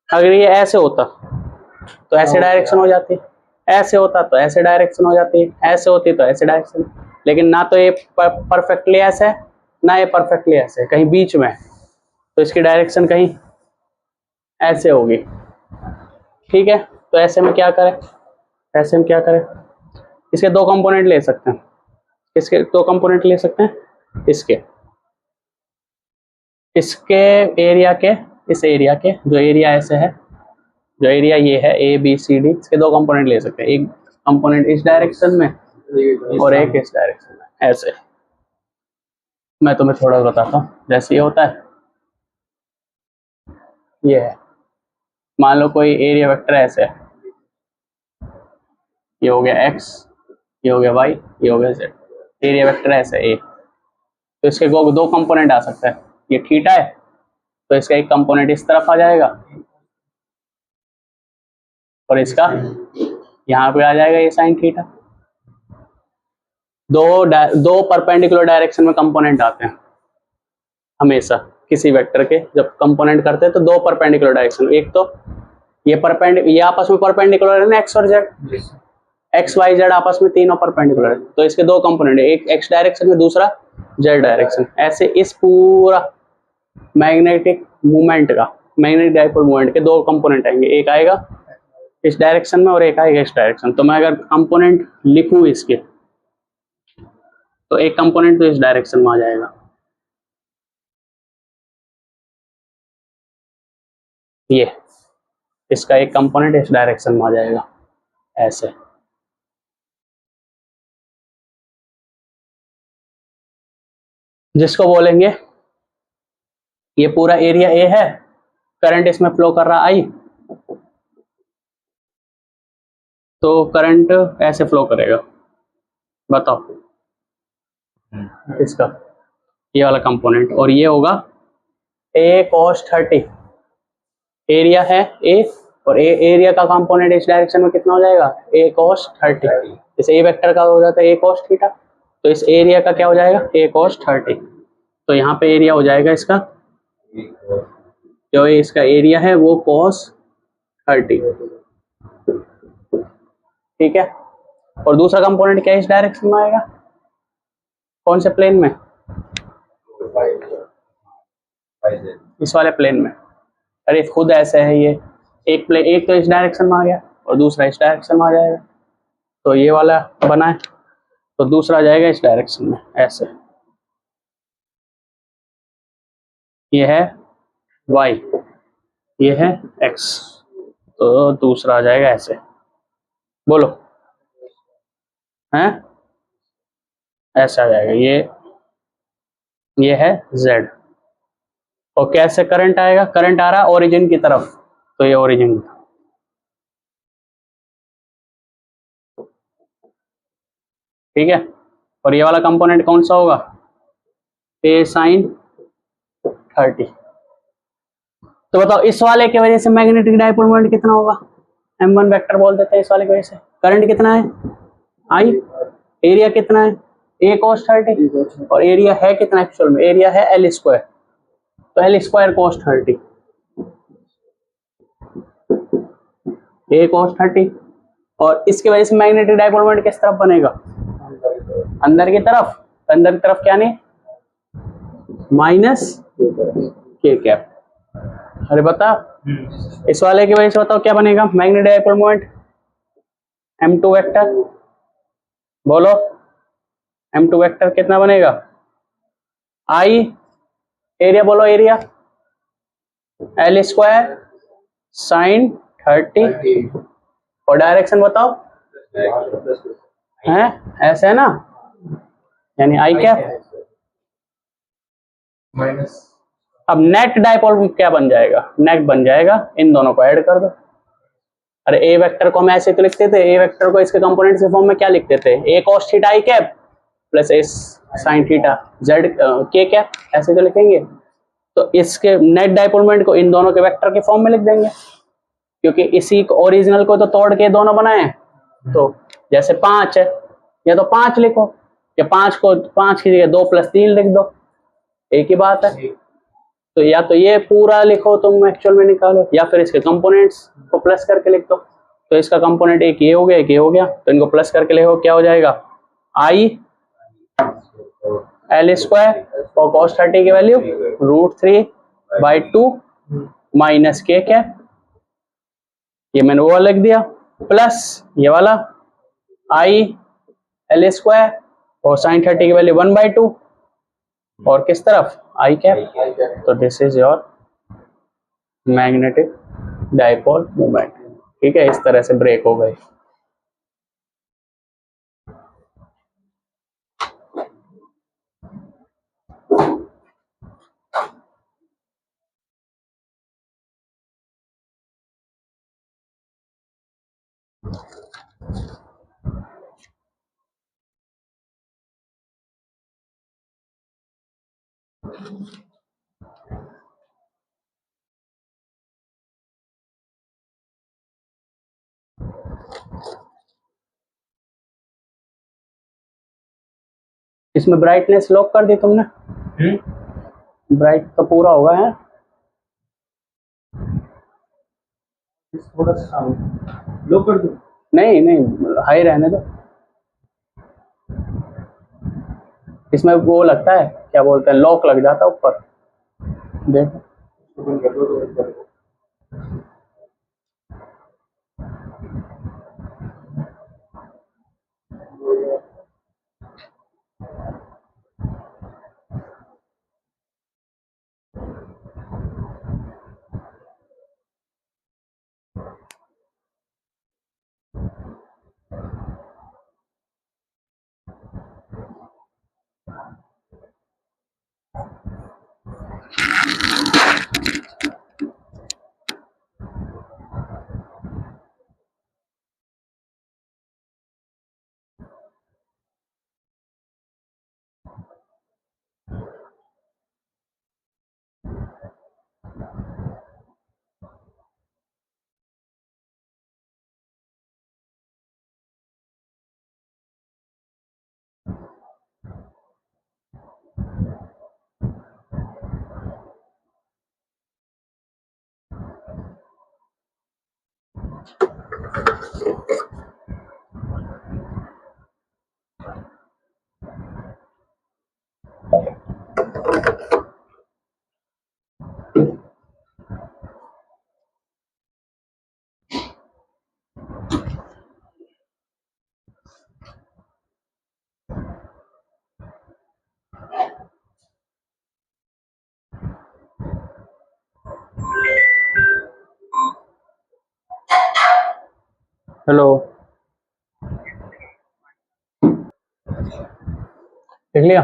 अगर ये ऐसे होता तो ऐसे डायरेक्शन हो जाती, ऐसे होता तो ऐसे डायरेक्शन हो जाती, ऐसे होती तो ऐसे डायरेक्शन। लेकिन ना तो ये परफेक्टली ऐसे है, ना ये परफेक्टली ऐसे, कहीं बीच में, तो इसकी डायरेक्शन कहीं ऐसे होगी, ठीक है। तो ऐसे में क्या करें? ऐसे में क्या करें? इसके दो कंपोनेंट ले सकते हैं। इसके दो कंपोनेंट ले सकते हैं, इसके एरिया के, इस एरिया के, जो एरिया ऐसे है, जो एरिया ये है ए बी सी डी, इसके दो कंपोनेंट ले सकते हैं। एक कंपोनेंट इस डायरेक्शन में और एक इस डायरेक्शन में, ऐसे। मैं तुम्हें थोड़ा बताता हूँ। जैसे ये होता है, ये है, मान लो कोई एरिया वेक्टर ऐसे है, ये हो गया एक्स, ये हो गया वाई, ये हो गया जेड। एरिया वेक्टर ऐसे ए, तो इसके दो कंपोनेंट आ सकता है। ये थीटा है, तो इसका एक कंपोनेंट इस तरफ आ जाएगा, और इसका यहाँ पे आ जाएगा ये साइन थीटा। दो परपेंडिकुलर डायरेक्शन में कंपोनेंट आते हैं हमेशा किसी वेक्टर के। जब कंपोनेंट करते हैं तो दो परपेंडिकुलर डायरेक्शन, एक तो ये आपस में परपेंडिकुलर है ना, एक्स और जेड, एक्स वाई जेड आपस में तीनों परपेंडिकुलर है, तो इसके दो कंपोनेंट है, एक एक्स डायरेक्शन में, दूसरा जेड डायरेक्शन। ऐसे इस पूरा मैग्नेटिक मूवमेंट का, मैग्नेटिक डाइपोल मूवमेंट के दो कंपोनेंट आएंगे, एक आएगा इस डायरेक्शन में और एक आएगा इस डायरेक्शन। तो मैं अगर कंपोनेंट लिखूं इसके, तो एक कंपोनेंट तो इस डायरेक्शन में आ जाएगा, ये इसका एक कंपोनेंट इस डायरेक्शन में आ जाएगा, ऐसे। जिसको बोलेंगे ये पूरा एरिया ए है, करंट इसमें फ्लो कर रहा आई, तो करंट ऐसे फ्लो करेगा। बताओ इसका ये वाला कंपोनेंट, और ये होगा ए cos 30। एरिया है ए, और एरिया का कंपोनेंट इस डायरेक्शन में कितना हो जाएगा, ए cos 30। जैसे ए वेक्टर का हो जाता है ए cos थीटा, तो इस एरिया का क्या हो जाएगा, ए cos 30। तो यहाँ पे एरिया हो जाएगा इसका, जो इसका एरिया है वो cos 30, ठीक है। और दूसरा कंपोनेंट क्या इस डायरेक्शन में आएगा, कौन से प्लेन में, इस वाले प्लेन में। अरे खुद ऐसे है ये, एक प्लेन, एक तो इस डायरेक्शन में आ गया और दूसरा इस डायरेक्शन में आ जाएगा, तो ये वाला बना है, तो दूसरा आ जाएगा इस डायरेक्शन में ऐसे। ये है y, ये है x, तो दूसरा आ जाएगा ऐसे। बोलो हैं, ऐसा आ जाएगा, ये है z। और कैसे करंट आएगा, करंट आ रहा है ओरिजिन की तरफ, तो ये ओरिजिन, ठीक है। और ये वाला कंपोनेंट कौन सा होगा, ए साइन 30। तो बताओ इस वाले की वजह से मैग्नेटिक डाइपोल मोमेंट कितना होगा, m1 वेक्टर बोल देते हैं इस वाले की वजह से। करंट कितना है आई, एरिया कितना है ए cos 30, और एरिया है कितना एक्चुअल में, एरिया है एल स्क्वायर, तो एल स्क्वायर cos 30, ए cos 30। और इसकी वजह से मैग्नेटिक डाइपोल मोमेंट किस तरफ बनेगा, अंदर की तरफ। अंदर की तरफ क्या नहीं, माइनस के कैप। अरे बता इस वाले की वजह से बताओ क्या बनेगा magnetic dipole moment, m2 vector. बोलो m2 वेक्टर कितना बनेगा, आई, एरिया बोलो, एरिया एल स्क्वायर साइन 30, और डायरेक्शन बताओ, है ऐसे है ना, यानी आई कैप माइनस। अब नेट डाइपोल क्या बन जाएगा, नेट बन जाएगा, इन दोनों को ऐड कर दो। अरे ए वेक्टर को हम ऐसे तो लिखते थे, ए वेक्टर को इसके कंपोनेंट्स के फॉर्म में क्या लिखते थे, A cos theta i cap plus S sine theta Z के कैप, ऐसे तो लिखेंगे। तो इसके नेट डाइपोल मोमेंट को इन दोनों के वेक्टर के फॉर्म में लिख देंगे, क्योंकि इसी ओरिजिनल को तो तोड़ के दोनों बनाए। तो जैसे 5 है, या तो 5 लिखो, या 5 को 5 की जगह 2 + 3 लिख दो, एक ही बात है। तो या तो ये पूरा लिखो तुम एक्चुअल में निकालो, या फिर इसके कंपोनेंट्स को प्लस करके लिख दो। तो इसका कंपोनेंट एक ये हो गया, एक ये हो गया, तो इनको प्लस करके लिखो, क्या हो जाएगा, आई एल स्क्वायर और cos 30 की वैल्यू √3/2 माइनस के कैप, ये मैंने वो लिख दिया, प्लस ये वाला आई एल स्क्वायर और साइन 30 की वैल्यू 1/2, और किस तरफ आई कैप। तो this is your magnetic dipole moment, ठीक है। इस तरह से ब्रेक हो गए। इसमें ब्राइटनेस लॉक कर दी तुमने, ब्राइट तो पूरा होगा है, थोड़ा सा लो कर दो, नहीं नहीं हाई रहने दो। इसमें वो लगता है क्या बोलते हैं, लॉक लग जाता है ऊपर, देखो हेलो, देख लिया?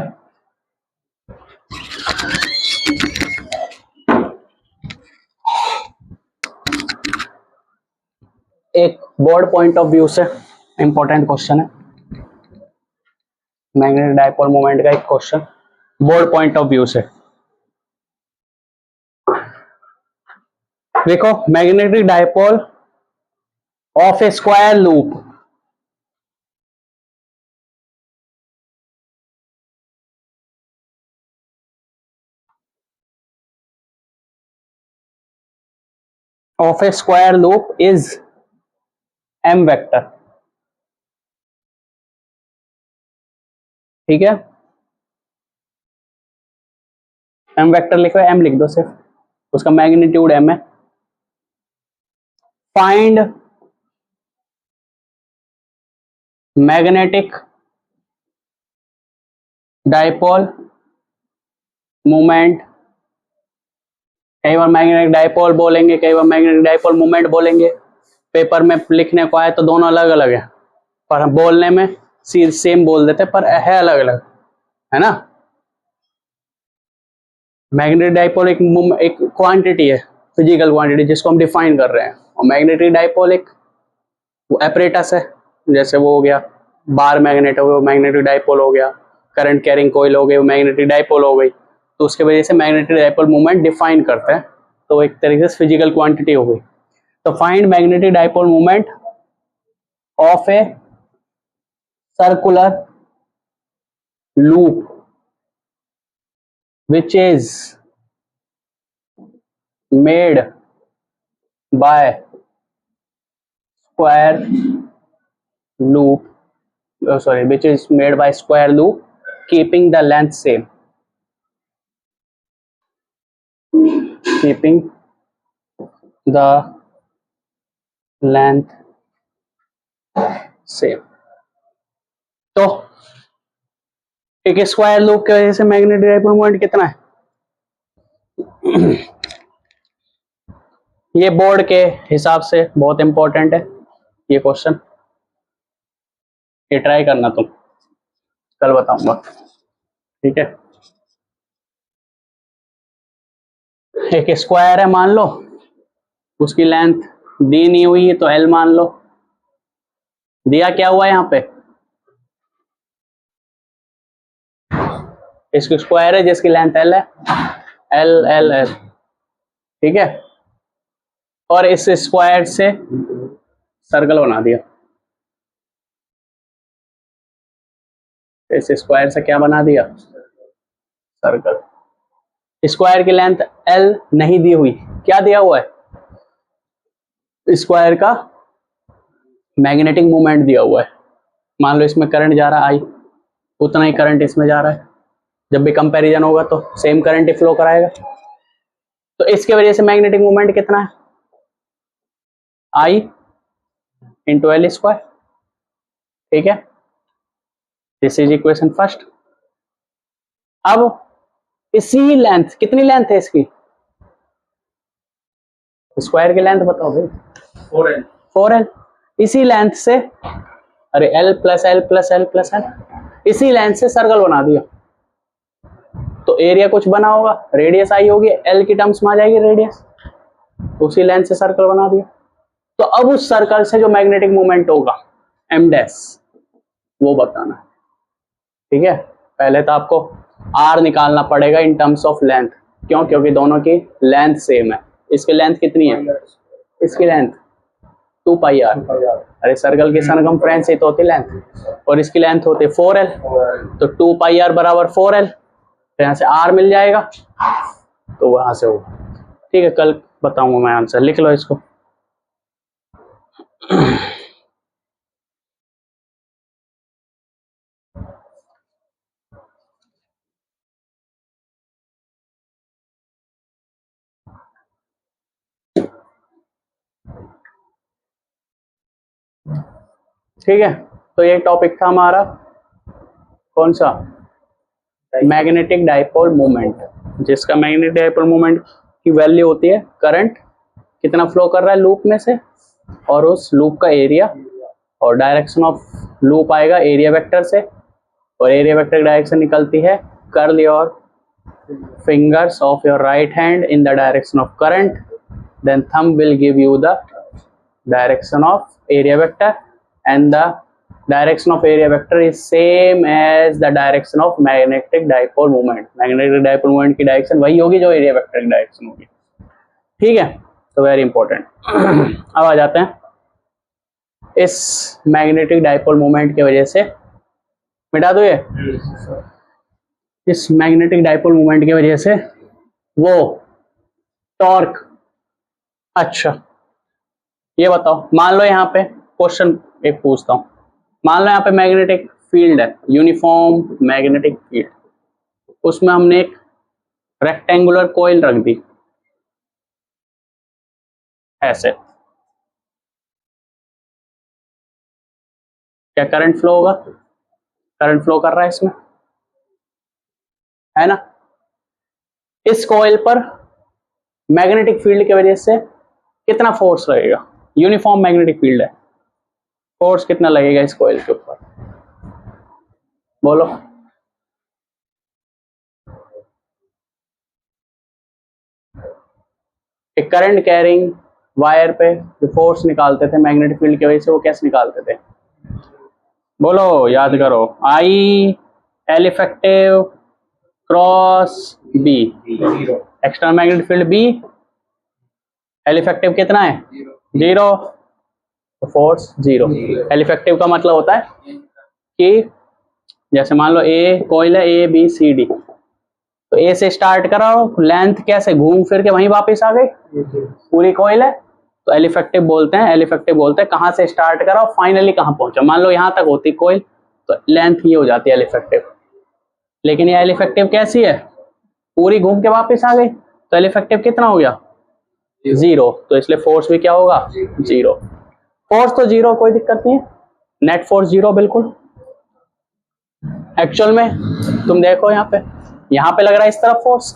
एक बोर्ड पॉइंट ऑफ व्यू से इंपॉर्टेंट क्वेश्चन है, मैग्नेटिक डाइपोल मोमेंट का एक question board point of view से। देखो, magnetic dipole of A square loop of a square loop is m vector। ठीक है, m वेक्टर लिखो, m लिख दो सिर्फ, उसका मैग्नीट्यूड m है। फाइंड मैग्नेटिक डाइपोल मोमेंट, कई बार मैग्नेटिक डाइपोल बोलेंगे, कई बार मैग्नेटिक डाइपोल मोमेंट बोलेंगे। पेपर में लिखने को आए तो दोनों अलग अलग है, पर हम बोलने में सेम बोल देते, पर है अलग अलग, है ना। मैग्नेटिक डाइपोल एक क्वांटिटी है, फिजिकल क्वांटिटी, जिसको हम डिफाइन कर रहे हैं, और मैग्नेटिक डाइपोल एक एपरेटस है, जैसे वो हो गया बार मैग्नेट हो गया, वो मैग्नेटिक डाइपोल हो गया, करंट कैरिंग कोइल हो गई, वो मैग्नेटिक डाइपोल हो गई। तो उसके वजह से मैग्नेटिक डाइपोल मूवमेंट डिफाइन करते हैं, तो एक तरीके से फिजिकल क्वांटिटी हो गई। तो find magnetic dipole movement of a circular loop which is made by square loop, which is made by square loop keeping the length same, keeping the length same। तो एक स्क्वायर लूप की वजह से मैग्नेटिक डाइपोल मोमेंट कितना है? ये बोर्ड के हिसाब से बहुत इंपॉर्टेंट है ये क्वेश्चन, ये ट्राई करना तुम, कल बताऊंगा, ठीक है। एक स्क्वायर है मान लो, उसकी लेंथ दी नहीं हुई है तो एल मान लो। दिया क्या हुआ है यहाँ पे? इसकी स्क्वायर है जिसकी लेंथ एल है, एल एल एल, ठीक है। और इस स्क्वायर से सर्कल बना दिया, इस स्क्वायर से क्या बना दिया? सर्कल। स्क्वायर की लेंथ एल नहीं दी हुई, क्या दिया हुआ है? स्क्वायर का मैग्नेटिक मोमेंट दिया हुआ है। मान लो इसमें करंट जा रहा है आई, उतना ही करंट इसमें जा रहा है, जब भी कंपैरिजन होगा तो सेम करंट ही फ्लो कराएगा। तो इसके वजह से मैग्नेटिक मोमेंट कितना है? आई इंटू एल स्क्वायर, ठीक है। This is equation first. अब इसी लेंथ, कितनी लेंथ है इसकी? स्क्वायर की लेंथ बताओ भाई। 4L। 4L। इसी लेंथ से, अरे L plus L plus L plus L, इसी लेंथ से सर्कल बना दिया। तो एरिया कुछ बना होगा, रेडियस आई होगी, एल की टर्म्स में आ जाएगी रेडियस, उसी लेंथ से सर्कल बना दिया। तो अब उस सर्कल से जो मैग्नेटिक मोमेंट होगा एम डैश, वो बताना है। ठीक है, पहले तो आपको आर निकालना पड़ेगा इन टर्म्स ऑफ लेंथ। क्यों? क्योंकि दोनों की लेंथ सेम है। इसकी लेंथ कितनी है? इसकी लेंथ 2 पाई आर। अरे सर्कल की सरकमफ्रेंस ही तो होती लेंथ, और इसकी लेंथ होती है 4l, तो 2 पाई आर बराबर 4l। तो यहाँ से आर मिल जाएगा, तो वहां से होगा। ठीक है, कल बताऊंगा मैं आंसर, लिख लो इसको। ठीक है, तो ये टॉपिक था हमारा, कौन सा? मैग्नेटिक डाइपोल मोमेंट, जिसका मैग्नेटिक डाइपोल मोमेंट की वैल्यू होती है करंट कितना फ्लो कर रहा है लूप में से, और उस लूप का एरिया, और डायरेक्शन ऑफ लूप आएगा एरिया वेक्टर से, और एरिया वेक्टर डायरेक्शन निकलती है curl your fingers of your right hand in the direction of current, then thumb will give you the direction of area vector, and the direction of area vector is same as the direction of magnetic dipole moment. Magnetic dipole moment की डायरेक्शन वही होगी जो एरिया वेक्टर की डायरेक्शन होगी। ठीक है, तो वेरी इंपॉर्टेंट। अब आ जाते हैं इस मैग्नेटिक डाइपोल मोमेंट की वजह से, मिटा दो ये, इस मैग्नेटिक डाइपोल मोमेंट की वजह से वो टॉर्क। अच्छा ये बताओ, मान लो यहाँ पे क्वेश्चन एक पूछता हूँ, मान लो यहाँ पे मैग्नेटिक फील्ड है, यूनिफॉर्म मैग्नेटिक फील्ड, उसमें हमने एक रेक्टेंगुलर कॉइल रख दी ऐसे, क्या करंट फ्लो होगा? करंट फ्लो कर रहा है इसमें, है ना? इस कॉइल पर मैग्नेटिक फील्ड की वजह से कितना फोर्स लगेगा? यूनिफॉर्म मैग्नेटिक फील्ड है, फोर्स कितना लगेगा इस कॉइल के ऊपर? बोलो। एक करंट कैरिंग वायर पे जो फोर्स निकालते थे मैग्नेटिक फील्ड की वजह से, वो कैसे निकालते थे? बोलो, याद करो। I L effective cross B, external magnetic field B, L effective कितना है? 0, तो फोर्स 0। एल इफेक्टिव का मतलब होता है कि जैसे मान लो ए कॉइल है, ए बी सी डी, तो ए से स्टार्ट कराओ, लेंथ कैसे घूम फिर के वहीं वापस आ गई, पूरी कॉइल है, तो एल इफेक्टिव बोलते हैं। एल इफेक्टिव बोलते हैं कहाँ से स्टार्ट कराओ फाइनली कहाँ पहुंचा। मान लो यहाँ तक होती कॉइल, तो लेंथ ये हो जाती है एल इफेक्टिव, लेकिन ये एल इफेक्टिव कैसी है? पूरी घूम के वापस आ गई, तो एल इफेक्टिव कितना हो गया? 0। तो इसलिए फोर्स भी क्या होगा? 0। फोर्स तो 0, कोई दिक्कत नहीं है, नेट फोर्स 0 बिल्कुल। एक्चुअल में तुम देखो यहाँ पे लग रहा है इस तरफ फोर्स,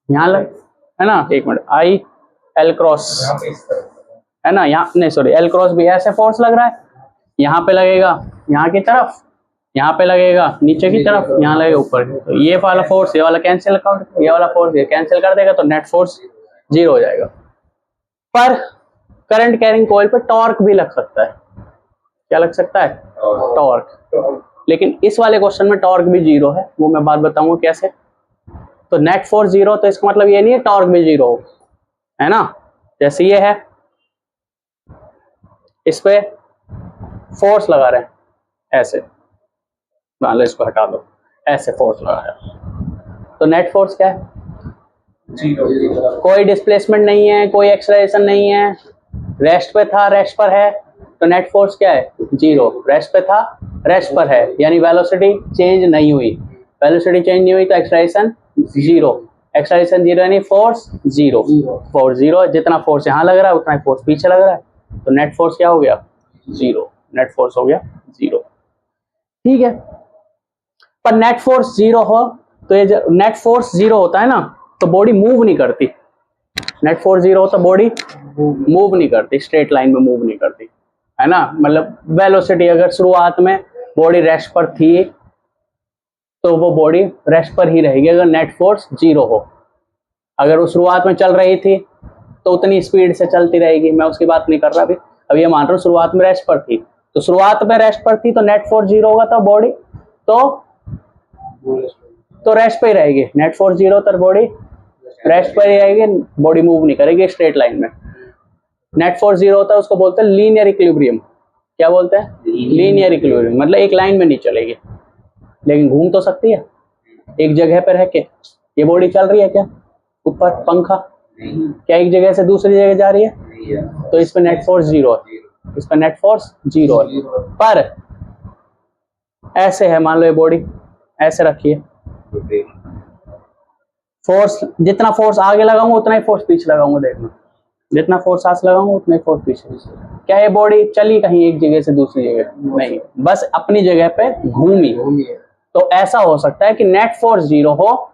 यहाँ लग, है ना? एक मिनट, आई एल क्रॉस, है ना? यहाँ नहीं सॉरी, एल क्रॉस भी ऐसे फोर्स लग रहा है, यहाँ पे लगेगा यहाँ की तरफ, यहाँ पे लगेगा नीचे की तरफ, यहाँ लगेगा ऊपर। तो ये वाला फोर्स ये वाला कैंसिल कर, ये वाला फोर्स ये कैंसिल कर देगा, तो नेट फोर्स 0 हो जाएगा। पर करंट कैरिंग कॉइल पे टॉर्क भी लग सकता है। क्या लग सकता है? टॉर्क। लेकिन इस वाले क्वेश्चन में टॉर्क भी 0 है, वो मैं बात बताऊंगा कैसे। तो नेट फोर्स 0, तो इसका मतलब ये नहीं है टॉर्क भी 0 हो, है ना? जैसे ये है, इस पे फोर्स लगा रहे हैं ऐसे, मान लो इसको हटा दो, ऐसे फोर्स लगा रहे हैं, तो नेट फोर्स क्या है? 0। कोई डिस्प्लेसमेंट नहीं है, कोई एक्सेलरेशन नहीं है, रेस्ट पे था, रेस्ट पर है, तो नेट फोर्स क्या है? 0। रेस्ट पे था, रेस्ट पर है, यानी वेलोसिटी चेंज नहीं हुई। वेलोसिटी चेंज नहीं हुई तो एक्सेलरेशन 0, एक्सेलरेशन 0 यानी फोर्स 0। फोर्स 0, जितना फोर्स यहाँ लग रहा है उतना फोर्स पीछे लग रहा है, तो नेट फोर्स क्या हो गया? 0। नेट फोर्स हो गया 0। ठीक है, पर नेट फोर्स 0 हो तो ये नेट फोर्स 0 होता है ना, तो बॉडी मूव नहीं करती। नेट फोर्स 0 हो तो बॉडी मूव नहीं करती, स्ट्रेट लाइन में मूव नहीं करती, है ना? मतलब वेलोसिटी अगर शुरुआत में बॉडी रेस्ट पर थी, तो वो बॉडी रेस्ट पर ही रहेगी अगर नेट फोर्स 0 हो। अगर वो शुरुआत में चल रही थी तो उतनी स्पीड से चलती रहेगी, मैं उसकी बात नहीं कर रहा अभी ये मान रहा हूँ शुरुआत में रेस्ट पर थी, तो शुरुआत में रेस्ट पर थी तो नेट फोर्स 0 होगा तो बॉडी तो रेस्ट पे ही रहेगी। नेट फोर्स 0 तो बॉडी रेस्ट पर ही रहेगी, बॉडी मूव नहीं करेगी स्ट्रेट लाइन में। नेट फोर्स 0 होता है उसको बोलते हैं लीनियर इक्विलिब्रियम। क्या बोलते हैं? लीनियर इक्विलिब्रियम, मतलब एक लाइन में नहीं चलेगी, लेकिन घूम तो सकती है एक जगह पर रह के। ये बॉडी चल रही है क्या ऊपर पंखा? क्या एक जगह से दूसरी जगह जा रही है? तो इस पे नेट फोर्स 0 है, इस पे नेट फोर्स 0 है। पर ऐसे है, मान लो ये बॉडी ऐसे रखिए, फोर्स जितना फोर्स आगे लगाऊंगा उतना ही फोर्स पीछे लगाऊंगा, देखना जितना फोर्स आगे लगाऊंगा उतना ही फोर्स पीछे। क्या ये बॉडी चली कहीं एक जगह से दूसरी जगह? नहीं, बस अपनी जगह पे घूमी। तो ऐसा हो सकता है कि नेट फोर्स 0 हो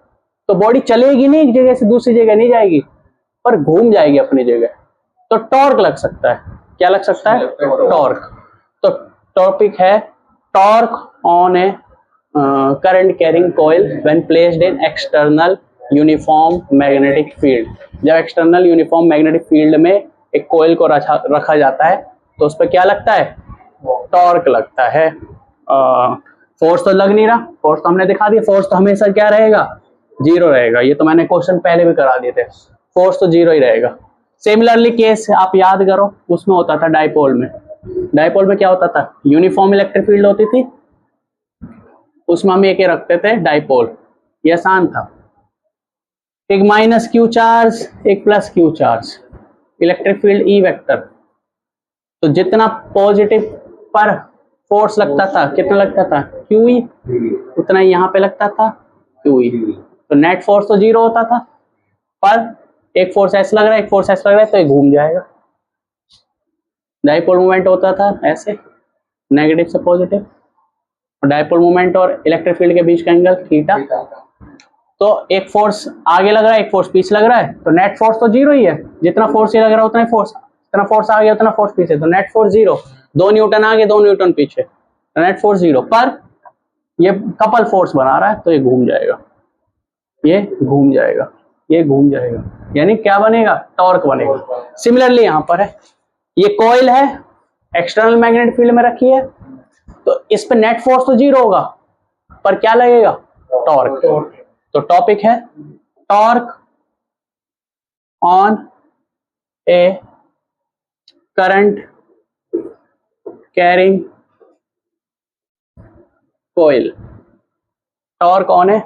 तो बॉडी चलेगी नहीं, एक जगह से दूसरी जगह नहीं जाएगी, पर घूम जाएगी अपनी जगह, तो टॉर्क लग सकता है। क्या लग सकता है? टॉर्क। तो टॉपिक है torque on a current carrying coil when placed in external uniform magnetic field. जब एक्सटर्नल यूनिफॉर्म मैग्नेटिक फील्ड में एक कॉइल को रखा जाता है तो उस पर क्या लगता है? टॉर्क लगता है। फोर्स तो लग नहीं रहा, फोर्स तो हमने दिखा दिया, फोर्स तो हमेशा क्या रहेगा? 0 रहेगा। ये तो मैंने क्वेश्चन पहले भी करा दिए थे, फोर्स तो 0 ही रहेगा। सिमिलरली केस आप याद करो, उसमें होता था डाइपोल में। डाइपोल में क्या होता था? यूनिफॉर्म इलेक्ट्रिक फील्ड होती थी, उसमें हम एक रखते थे डाइपोल, ये आसान था। एक माइनस क्यू चार्ज, एक plus Q charge, electric field E vector. तो जितना पॉजिटिव पर फोर्स लगता था, कितना लगता था? क्यू ई, उतना ही यहाँ पे लगता था क्यू ई। तो नेट फोर्स तो 0 होता था, पर एक फोर्स ऐसे लग रहा है, एक फोर्स ऐसे लग रहा है, तो ये घूम जाएगा। डाइपोल मूवमेंट होता था ऐसे, नेगेटिव से पॉजिटिव। डाइपोल मूवमेंट और इलेक्ट्रिक फील्ड के बीच का एंगल थीटा। तो एक फोर्स आगे लग रहा है, एक फोर्स पीछे लग रहा है, तो नेट फोर्स तो 0 ही है। जितना फोर्स ये लग रहा है उतना ही फोर्स, जितना फोर्स आगे उतना फोर्स पीछे, तो नेट फोर्स 0। 2 न्यूटन आगे 2 न्यूटन पीछे, तो नेट फोर्स 0। पर ये कपल फोर्स बना रहा है तो ये घूम जाएगा, ये घूम जाएगा, ये घूम जाएगा, यानी क्या बनेगा? टॉर्क बनेगा। सिमिलरली यहाँ पर है, ये कॉइल है, एक्सटर्नल मैग्नेटिक फील्ड में रखी है, तो इस पे नेट फोर्स तो 0 होगा, पर क्या लगेगा? टॉर्क। तो टॉपिक है torque on a current carrying coil. Torque on a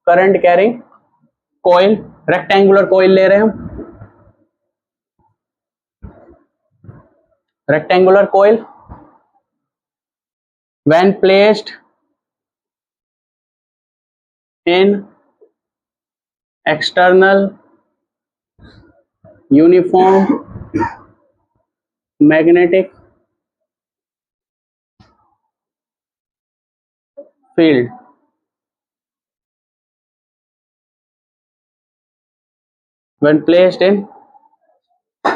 current carrying coil, rectangular coil ले रहे हैं हम, rectangular coil when placed in external uniform magnetic field. When placed in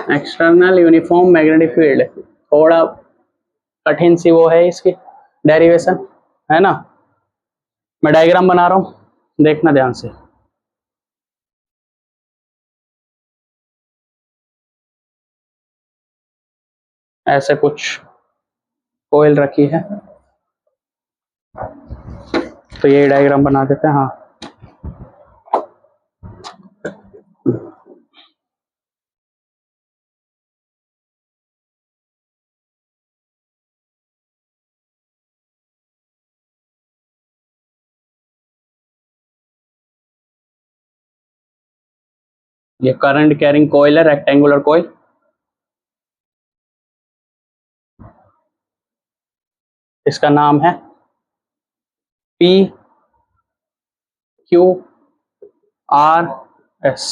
external uniform magnetic field, थोड़ा कठिन सी वो है इसकी डेरिवेशन, है ना। मैं डायग्राम बना रहा हूं, देखना ध्यान से। ऐसे कुछ कोयल रखी है, तो ये डायग्राम बना देते हैं। हाँ, ये करंट कैरिंग कोयल है, रेक्टेंगुलर कोयल। इसका नाम है पी क्यू आर एस।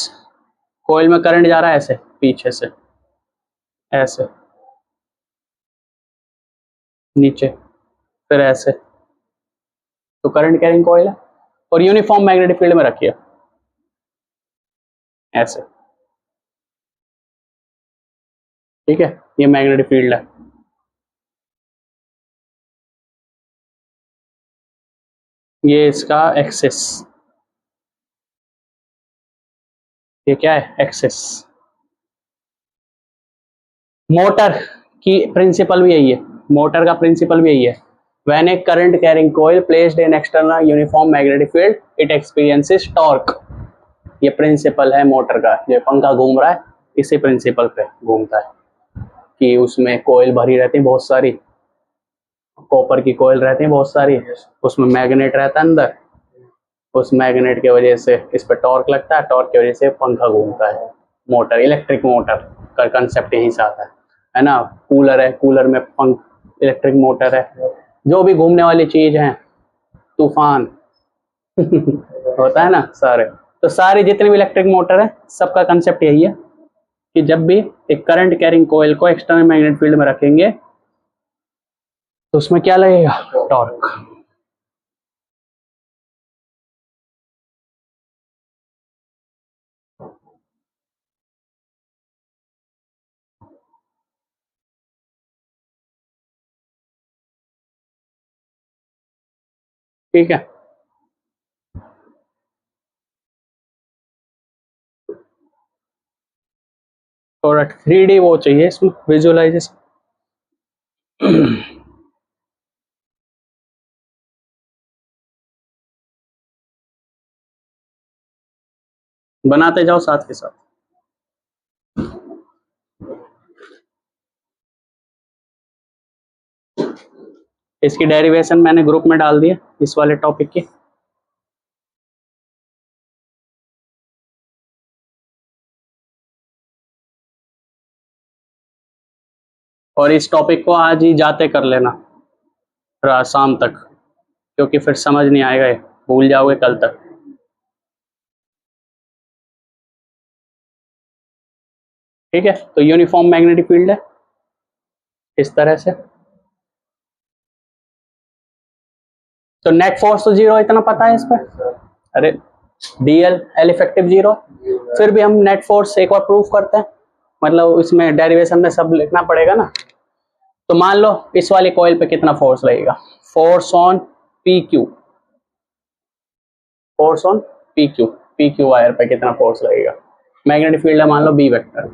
कोयल में करंट जा रहा है ऐसे पीछे से, ऐसे नीचे, फिर ऐसे, तो करंट कैरिंग कोयल है और यूनिफॉर्म मैग्नेटिक फील्ड में रखी है ऐसे, ठीक है। ये मैग्नेटिक फील्ड है। ये इसका एक्सिस, ये क्या है, एक्सिस। मोटर की प्रिंसिपल भी यही है, मोटर का प्रिंसिपल भी यही है। When A current carrying coil placed in external uniform magnetic field it experiences torque. ये प्रिंसिपल है मोटर का, जो पंखा घूम रहा है इसी प्रिंसिपल पे घूमता है कि उसमें कॉइल भरी रहती है बहुत सारी, कॉपर की कॉइल रहती है बहुत सारी, उसमें मैग्नेट रहता है अंदर, उस मैग्नेट की वजह से इस पर टॉर्क लगता है, टॉर्क की वजह से पंखा घूमता है। मोटर, इलेक्ट्रिक मोटर का कंसेप्ट यहीं से आता है ना। कूलर है, कूलर में पंख, इलेक्ट्रिक मोटर है। जो भी घूमने वाली चीज है, तूफान होता है ना सारे, तो सारी जितनी भी इलेक्ट्रिक मोटर है सबका कंसेप्ट यही है कि जब भी एक करंट कैरिंग कॉइल को एक्सटर्नल मैग्नेटिक फील्ड में रखेंगे तो उसमें क्या लगेगा, टॉर्क। ठीक है, थोड़ा 3D वो चाहिए इसमें विजुअलाइजेशन। बनाते जाओ साथ के साथ। इसकी डेरिवेशन मैंने ग्रुप में डाल दिया इस वाले टॉपिक की। और इस टॉपिक को आज ही जाते कर लेना शाम तक, क्योंकि फिर समझ नहीं आएगा, ये भूल जाओगे कल तक। ठीक है, तो यूनिफॉर्म मैग्नेटिक फील्ड है इस तरह से। तो नेट फोर्स तो जीरो, इतना पता है इस पर। अरे डीएल एल इफेक्टिव जीरो, फिर भी हम नेट फोर्स एक बार प्रूफ करते हैं, मतलब इसमें डेरिवेशन में सब लिखना पड़ेगा ना। तो मान लो इस वाली कॉइल पे कितना फोर्स लगेगा, force on P Q, force on P Q, P Q wire पे कितना फोर्स लगेगा। मैग्नेटिक फील्ड है मान लो बी वेक्टर,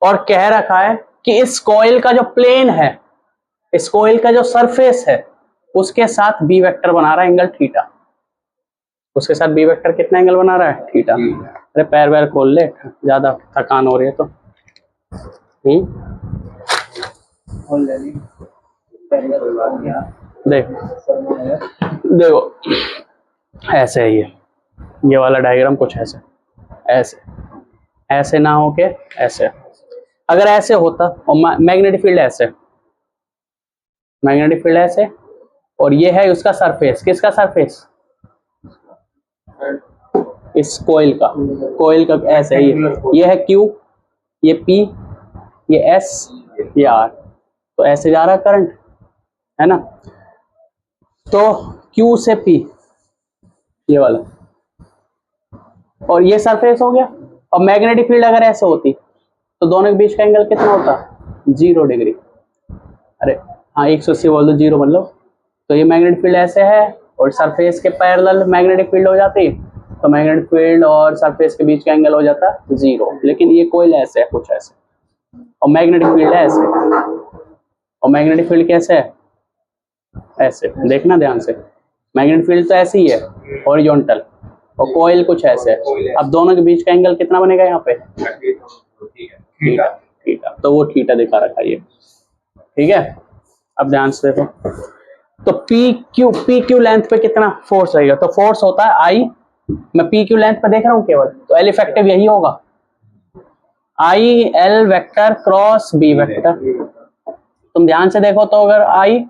और कह रखा है कि इस कॉइल का जो प्लेन है, इस कॉइल का जो सरफेस है उसके साथ बी वेक्टर बना रहा है एंगल थीटा, उसके साथ बी वेक्टर कितना एंगल बना रहा है, थीटा। अरे पैर वैर खोल ले, ज्यादा थकान हो रही है तो। देखो देखो ऐसे है ये वाला डायग्राम कुछ ऐसे, ऐसे ऐसे ना हो के ऐसे। अगर ऐसे होता और मैग्नेटिक फील्ड ऐसे, मैग्नेटिक फील्ड ऐसे, और ये है उसका सरफेस, किसका सरफेस, इस कोयल का ऐसे है, ये है Q, ये P, ये S, ये R, तो ऐसे जा रहा है करंट, है ना। तो Q से P ये वाला, और ये सरफेस हो गया। और मैग्नेटिक फील्ड अगर ऐसे होती तो दोनों के बीच का एंगल कितना होता, 0 डिग्री। अरे हाँ 180 बोल दो, 0 मतलब। तो ये मैग्नेटिक फील्ड ऐसे है और सरफेस के पैरेलल मैग्नेटिक फील्ड हो जाती, तो मैग्नेटिक फील्ड और सरफेस के बीच का एंगल हो जाता 0। लेकिन ये कोयल ऐसे है कुछ ऐसे, और मैग्नेटिक फील्ड है ऐसे, और मैग्नेटिक फील्ड कैसे है, ऐसे। देखना ध्यान से, मैग्नेटिक फील्ड तो ऐसे ही है हॉरिजॉन्टल, और कोयल कुछ ऐसे है। अब दोनों के बीच का एंगल कितना बनेगा यहाँ पे, थीटा, थीटा। तो वो थीटा दिखा रखा है ये, ठीक है। अब ध्यान से देखो, तो पी क्यू लेंथ पे कितना फोर्स रहेगा, तो फोर्स होता है आई, मैं पी क्यू लेंथ पे देख रहा हूँ केवल, तो एल इफेक्टिव यही होगा, I L vector cross B vector. तुम ध्यान से देखो तो अगर आई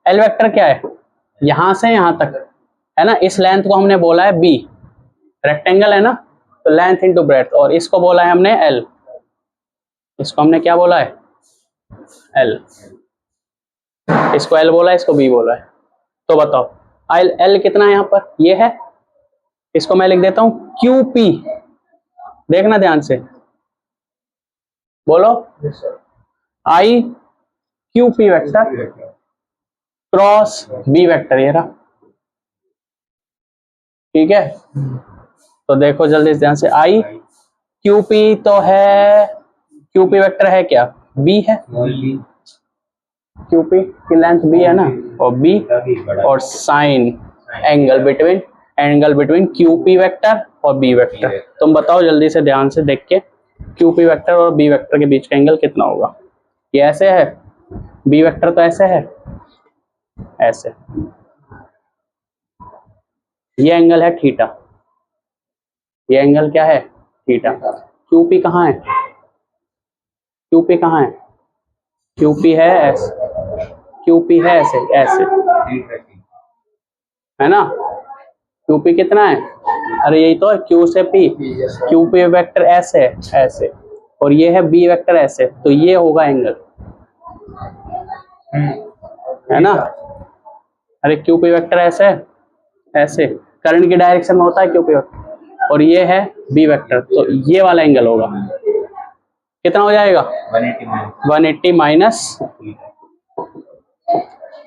एल वेक्टर क्या है, यहां से यहां तक है ना, इस लेंथ को हमने बोला है बी, रेक्टेंगल है ना, तो लेंथ इनटू ब्रेड्थ, और इसको बोला है हमने एल, इसको हमने क्या बोला है, एल, इसको एल बोला है, इसको बी बोला है। तो बताओ एल एल कितना है यहाँ पर, ये है, इसको मैं लिख देता हूं क्यू पी, देखना ध्यान से, बोलो I Q P vector cross B vector, ये रहा, ठीक है, तो देखो जल्दी से ध्यान से, आई क्यूपी तो है, क्यूपी वेक्टर है क्या, बी है, क्यूपी की लेंथ बी है ना, और बी और sine angle between QP vector और बी वेक्टर। तुम बताओ जल्दी से ध्यान से देख के, क्यूपी वेक्टर और बी वेक्टर के बीच का एंगल कितना होगा। ये ऐसे है, बी वेक्टर तो ऐसे है, ऐसे, ये एंगल है थीटा, ये एंगल क्या है, थीटा। क्यूपी कहाँ है, क्यूपी कहाँ है, क्यूपी है ऐसे, क्यूपी है ऐसे ऐसे, है ना, क्यूपी कितना है, अरे यही तो है, क्यू से पी, क्यूपी वेक्टर ऐसे है ऐसे, और ये है बी वेक्टर ऐसे, तो ये होगा एंगल, है ना। अरे क्यूपी वेक्टर ऐसे ऐसे, करंट की डायरेक्शन में होता है क्यूपी वेक्टर, और ये है बी वेक्टर, तो ये वाला एंगल होगा, कितना हो जाएगा 180 माइनस,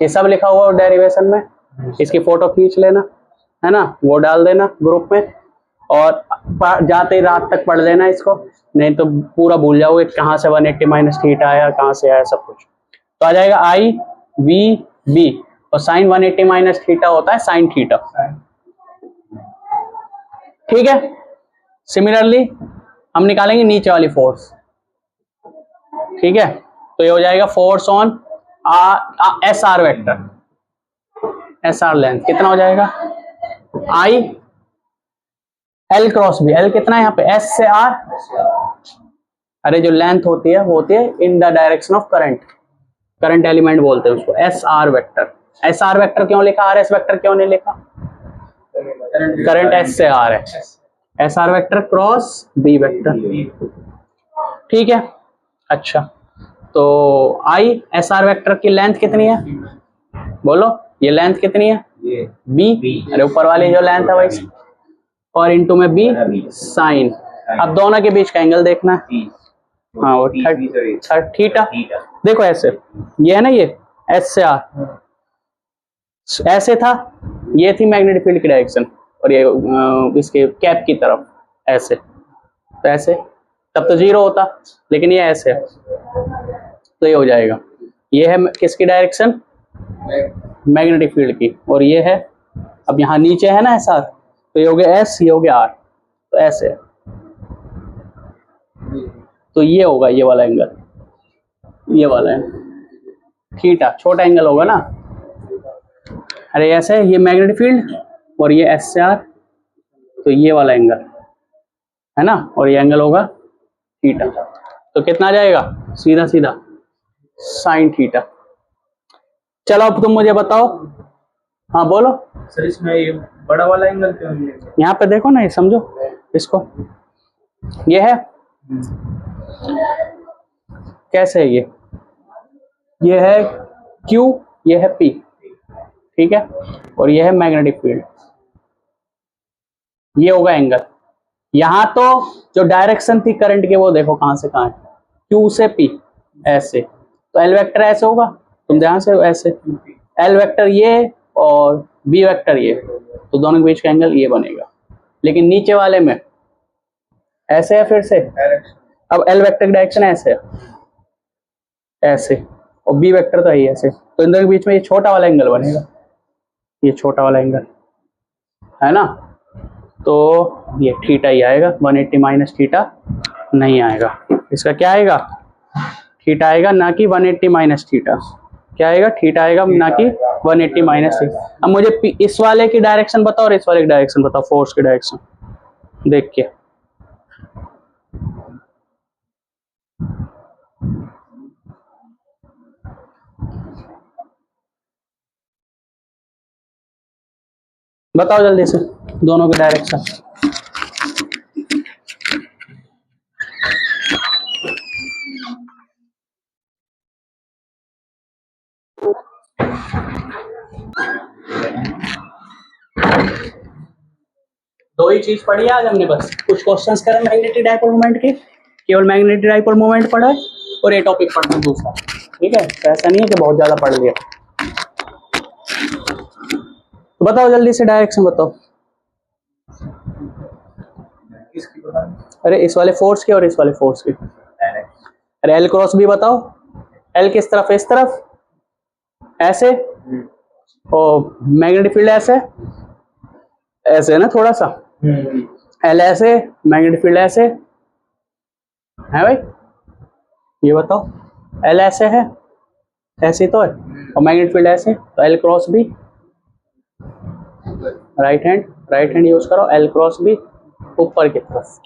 ये सब लिखा हुआ डेरिवेशन में, इसकी फोटो खींच लेना, है ना, वो डाल देना ग्रुप में, और जाते ही रात तक पढ़ लेना इसको, नहीं तो पूरा भूल जाओगे कहाँ से 180 माइनस थीटा आया, कहाँ से आया सब कुछ। तो आ जाएगा आई वी बी, और साइन 180 माइनस थीटा होता है साइन थीटा, ठीक है। सिमिलरली हम निकालेंगे नीचे वाली फोर्स, ठीक है, तो ये हो जाएगा force on S R vector, S R length कितना हो जाएगा, I L cross B, L कितना है यहाँ पे, एस से आर, अरे जो लेंथ होती है वो होती है in the direction of current, current element बोलते हैं उसको, S R vector. S R vector क्यों लिखा, आर एस वेक्टर क्यों नहीं लिखा, करंट एस से आर है, S R vector cross B vector, ठीक है। अच्छा, तो आई एस आर वेक्टर की लेंथ कितनी है, बोलो ये लेंथ कितनी है, बी, अरे ऊपर वाली जो लेंथ है वही, और इनटू में बी साइन, अब दोनों के बीच का एंगल देखना है, हाँ वो थीटा, देखो ऐसे, ये है ना, ये एस से आर ऐसे था, ये थी मैग्नेटिक फील्ड की डायरेक्शन, और ये इसके कैप की तरफ ऐसे, तो ऐसे, तब तो जीरो होता, लेकिन ये ऐसे है, तो ये हो जाएगा, ये है किसकी डायरेक्शन, मैग्नेटिक फील्ड की, और ये है, अब यहाँ नीचे है ना एस आर, तो ये हो गया एस, ये हो गया आर, तो ऐसे, तो ये होगा ये वाला एंगल, ये वाला है थीटा, छोटा एंगल होगा ना, अरे ऐसे ये मैग्नेटिक फील्ड और ये एस से आर, तो ये वाला एंगल है ना, और ये एंगल होगा थीटा, तो कितना आ जाएगा, सीधा सीधा साइन थीटा। चलो अब तुम मुझे बताओ, हाँ बोलो सर, इसमें ये बड़ा वाला एंगल क्यों नहीं है? यहाँ पे देखो ना, ये समझो इसको, ये है कैसे है, ये है Q, ये है P, ठीक है, और ये है मैग्नेटिक फील्ड, ये होगा एंगल। यहाँ तो जो डायरेक्शन थी करंट की वो देखो कहां से कहां है, Q से P ऐसे, तो L वेक्टर ऐसे होगा, तुम ध्यान से ऐसे, L वेक्टर ये और B वेक्टर ये, तो दोनों के बीच का एंगल ये बनेगा, लेकिन नीचे वाले में ऐसे है, फिर से अब L वेक्टर की डायरेक्शन ऐसे है, ऐसे, और B वेक्टर तो है ऐसे, तो इन दोनों के बीच में ये छोटा वाला एंगल बनेगा, ये छोटा वाला एंगल है ना, तो ये थीटा ही आएगा, 180 माइनस थीटा नहीं आएगा, इसका क्या आएगा, थीटा आएगा, ना कि 180 माइनस थीटा, क्या आएगा, थीटा आएगा, ना कि 180 माइनस थीटा। अब मुझे इस वाले की डायरेक्शन बताओ और इस वाले की डायरेक्शन बताओ, फोर्स की डायरेक्शन देख के, बताओ जल्दी से दोनों की डायरेक्शन। दो ही चीज पढ़ी है आज हमने, बस कुछ क्वेश्चंस करें मैग्नेटिक डाइपोल मोमेंट के, केवल मैग्नेटिक डाइपोल मोमेंट पढ़ा है, और ये टॉपिक पढ़ना दूसरा, ठीक है, तो ऐसा नहीं है कि बहुत ज्यादा पढ़ लिया। तो बताओ जल्दी से डायरेक्शन बताओ, अरे इस वाले फोर्स की और इस वाले फोर्स की। डायरेक्ट अरे एल क्रॉस बी बताओ, एल किस तरफ है, इस तरफ ऐसे, और मैग्नेटिक फील्ड ऐसे ऐसे है ना थोड़ा सा, एल ऐसे, मैग्नेटिक फील्ड ऐसे है भाई, ये बताओ, एल ऐसे है, ऐसे तो है, और मैग्नेटिक फील्ड ऐसे, तो L cross B, right hand use करो, एल क्रॉस बी ऊपर की तरफ,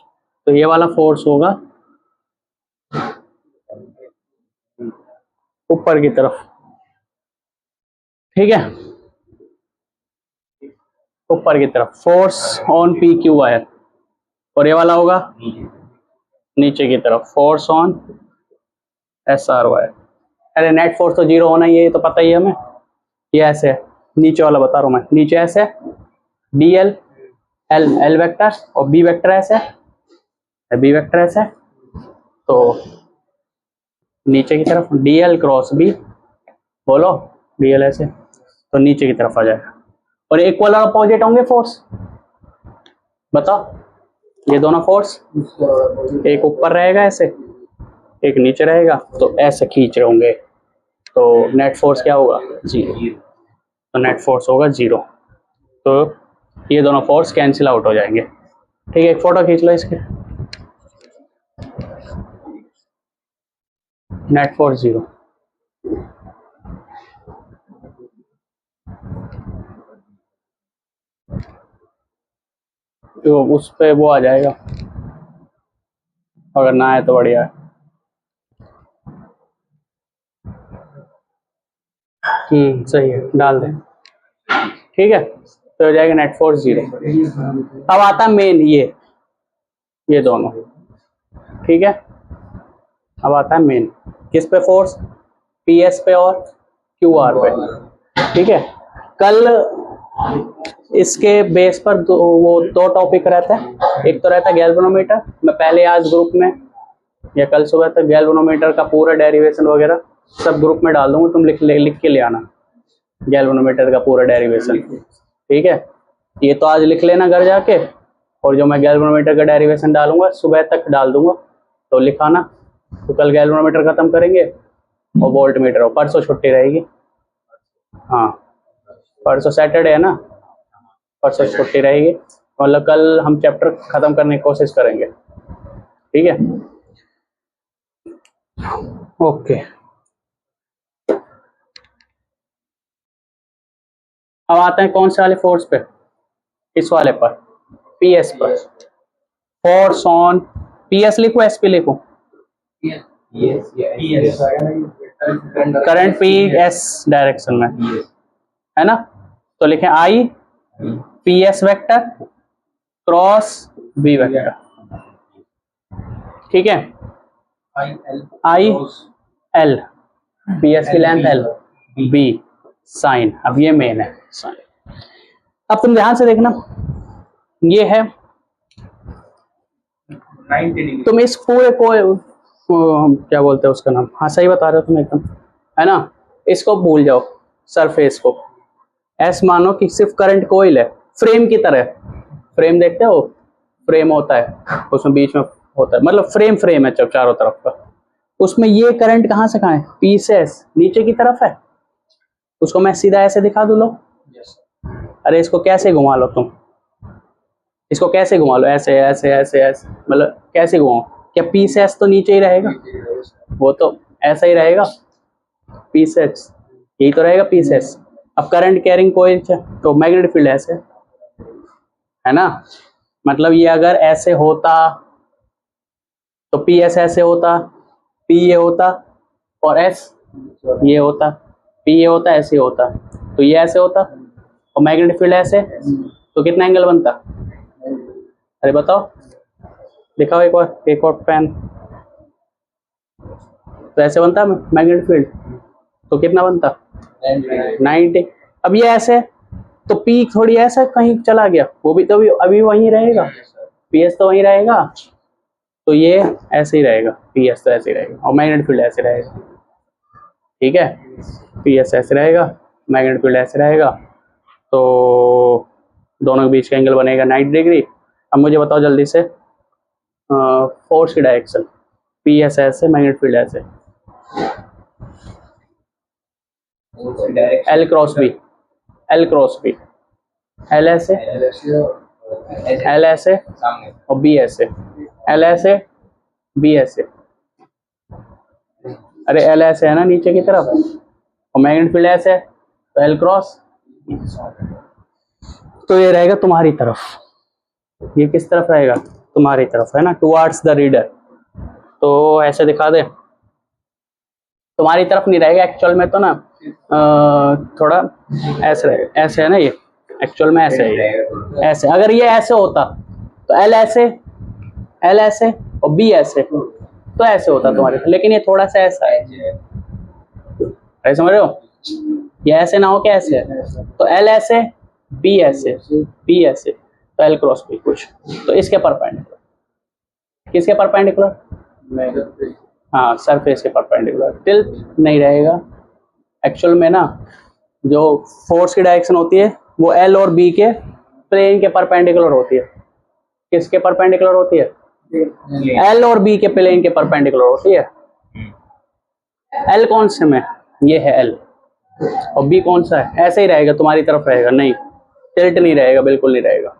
तो ये वाला फोर्स होगा ऊपर की तरफ, ठीक है, ऊपर की तरफ force on P Q wire, और ये वाला होगा नीचे की तरफ force on S are wire. अरे नेट फोर्स तो जीरो होना ही है, ये तो पता ही है हमें, ये ऐसे है, नीचे वाला बता रहा हूँ मैं, नीचे ऐसे डी एल, एल वेक्टर और बी वेक्टर ऐसे, बी वेक्टर ऐसे, तो नीचे की तरफ डी एल क्रॉस बी, बोलो डी एल ऐसे, तो नीचे की तरफ आ जाएगा, और एक वाला अपोजिट होंगे फोर्स, बताओ, ये दोनों फोर्स, एक ऊपर रहेगा ऐसे, एक नीचे रहेगा, तो ऐसे खींच रहे होंगे, तो नेट फोर्स क्या होगा, जीरो, तो नेट फोर्स होगा जीरो, तो ये दोनों फोर्स कैंसिल आउट हो जाएंगे, ठीक है। एक फोटो खींच लो इसके, नेट फोर्स जीरो, तो उस पे वो आ जाएगा, अगर ना आए तो बढ़िया है। सही है, डाल दें, ठीक है, तो हो जाएगा नेट फोर्स जीरो। अब आता है मेन, ये दोनों, ठीक है, अब आता है मेन, किस पे फोर्स, पी एस पे और क्यू आर पे, ठीक है। कल इसके बेस पर दो टॉपिक रहता है, एक तो रहता है गैल्वेनोमीटर, मैं पहले आज ग्रुप में या कल सुबह तक गैल्वेनोमीटर का पूरा डेरिवेशन वगैरह सब ग्रुप में डाल दूंगा, तुम लिख के ले आना गैल्वेनोमीटर का पूरा डेरिवेशन, ठीक है। ये तो आज लिख लेना घर जाके, और जो मैं गैल्वेनोमीटर का डेरिवेशन डालूंगा सुबह तक डाल दूंगा, तो लिखाना, तो कल गैल्वेनोमीटर खत्म करेंगे और वोल्ट मीटर, और परसों छुट्टी रहेगी, हाँ परसों सैटरडे है ना, परसों छुट्टी रहेगी, मतलब कल हम चैप्टर खत्म करने की कोशिश करेंगे, ठीक है, ओके। अब आते हैं कौन से वाले फोर्स पे, इस वाले पर, पी एस पर, फोर्स ऑन पी एस लिखूं एस पी लिखूं, करंट पी एस डायरेक्शन में है ना, तो लिखें I P S vector cross B vector, ठीक है, आई एल, पी एस की लेंथ एल, बी साइन, अब ये मेन है साइन। अब तुम ध्यान से देखना, ये है, तुम इस पूरे को क्या बोलते हैं उसका नाम, हाँ सही बता रहे हो तुम एकदम, है ना, इसको भूल जाओ, सरफेस को ऐस मानो कि सिर्फ करंट कोइल है, फ्रेम की तरह, फ्रेम देखते हो, फ्रेम होता है उसमें बीच में होता है, मतलब फ्रेम है चारों तरफ का, उसमें ये करंट कहाँ से कहाँ है, पी से एस नीचे की तरफ है, उसको मैं सीधा ऐसे दिखा दूं, लो, अरे इसको कैसे घुमा लो तुम, इसको कैसे घुमा लो, ऐसे ऐसे ऐसे ऐसे, मतलब कैसे घुमाओ, क्या पी से एस तो नीचे ही रहेगा, वो तो ऐसा ही रहेगा, पी से एस यही तो रहेगा, पी से एस। अब करंट कैरिंग कोई तो मैग्नेटिक फील्ड ऐसे है ना, मतलब ये अगर ऐसे होता तो पी एस ऐसे होता, पी ये होता, और एस ये होता, पी ये होता, ऐसे होता, तो ये ऐसे होता, और मैग्नेटिक फील्ड ऐसे, तो कितना एंगल बनता, अरे बताओ, दिखाओ एक और पेन, तो ऐसे बनता है मैग्नेटिक फील्ड, तो कितना बनता 90। अब ये ऐसे, तो पी थोड़ी ऐसा कहीं चला गया, वो भी तो अभी वहीं रहेगा, पी एस तो वहीं रहेगा, तो ये ऐसे ही रहेगा, पी एस तो ऐसे ही रहेगा, और मैग्नेटिक फील्ड ऐसे रहेगा, ठीक है, पी एस ऐसे रहेगा, मैग्नेटिक फील्ड ऐसे रहेगा, तो दोनों के बीच का एंगल बनेगा 90 डिग्री। अब मुझे बताओ जल्दी से, फोर्स की डायरेक्शन, पी ऐसे ऐसे, मैग्नेट फील्ड ऐसे, उसकी direction L cross B, L cross B, L ऐसे, एल ऐसे सामने और बी ऐसे, एल ऐसे बी ऐसे, अरे एल ऐसे है ना नीचे की तरफ, और मैग्नेट फील्ड ऐसे है, तो एल क्रॉस, तो ये रहेगा तुम्हारी तरफ, ये किस तरफ रहेगा, तुम्हारी तरफ है ना, टुवार्ड्स द रीडर। तो ऐसे दिखा दे, तुम्हारी तरफ नहीं रहेगा एक्चुअल में, तो ना थोड़ा ऐसे रहेगा, ऐसे है ना ये, एक्चुअल में ऐसे है ये, ऐसे, अगर ये ऐसे होता तो एल ऐसे, एल ऐसे और बी ऐसे, तो ऐसे होता तुम्हारे, लेकिन ये थोड़ा सा ऐसा है, ऐसे समझ रहे हो, ये ऐसे ना हो के ऐसे है, तो एल ऐसे बी ऐसे बी ऐसे, तो एल क्रॉस बी कुछ, तो इसके परपेंडिकुलर, किसके परपेंडिकुलर, हाँ सरफेस के परपेंडिकुलर, टिल्ट नहीं रहेगा एक्चुअल में ना, जो फोर्स की डायरेक्शन होती है वो एल और बी के प्लेन के परपेंडिकुलर होती है, किसके परपेंडिकुलर होती है, एल और बी के प्लेन के परपेंडिकुलर होती है। एल कौन से में, ये है एल, और बी कौन सा है, ऐसे ही रहेगा तुम्हारी तरफ रहेगा, नहीं टिल्ट नहीं रहेगा, बिल्कुल नहीं रहेगा,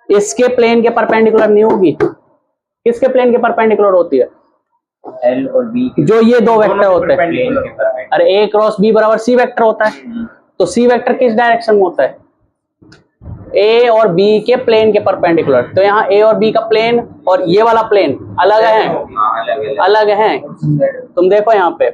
इसके प्लेन के परपेंडिकुलर नहीं होगी, किसके प्लेन के परपेंडिकुलर होती है, एल और बी जो ये दो वेक्टर होते हैं, प्लेन के परपेंडिकुलर। अरे ए क्रॉस बी बराबर सी वेक्टर होता है, तो सी वेक्टर किस डायरेक्शन में होता है, ए और बी के प्लेन के परपेंडिकुलर, तो यहाँ ए और बी का प्लेन और ये वाला प्लेन अलग है, अलग है, तुम देखो यहाँ पे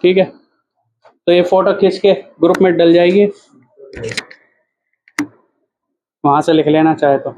ठीक है, तो ये फोटो खींच के ग्रुप में डल जाएगी, वहां से लिख लेना चाहे तो।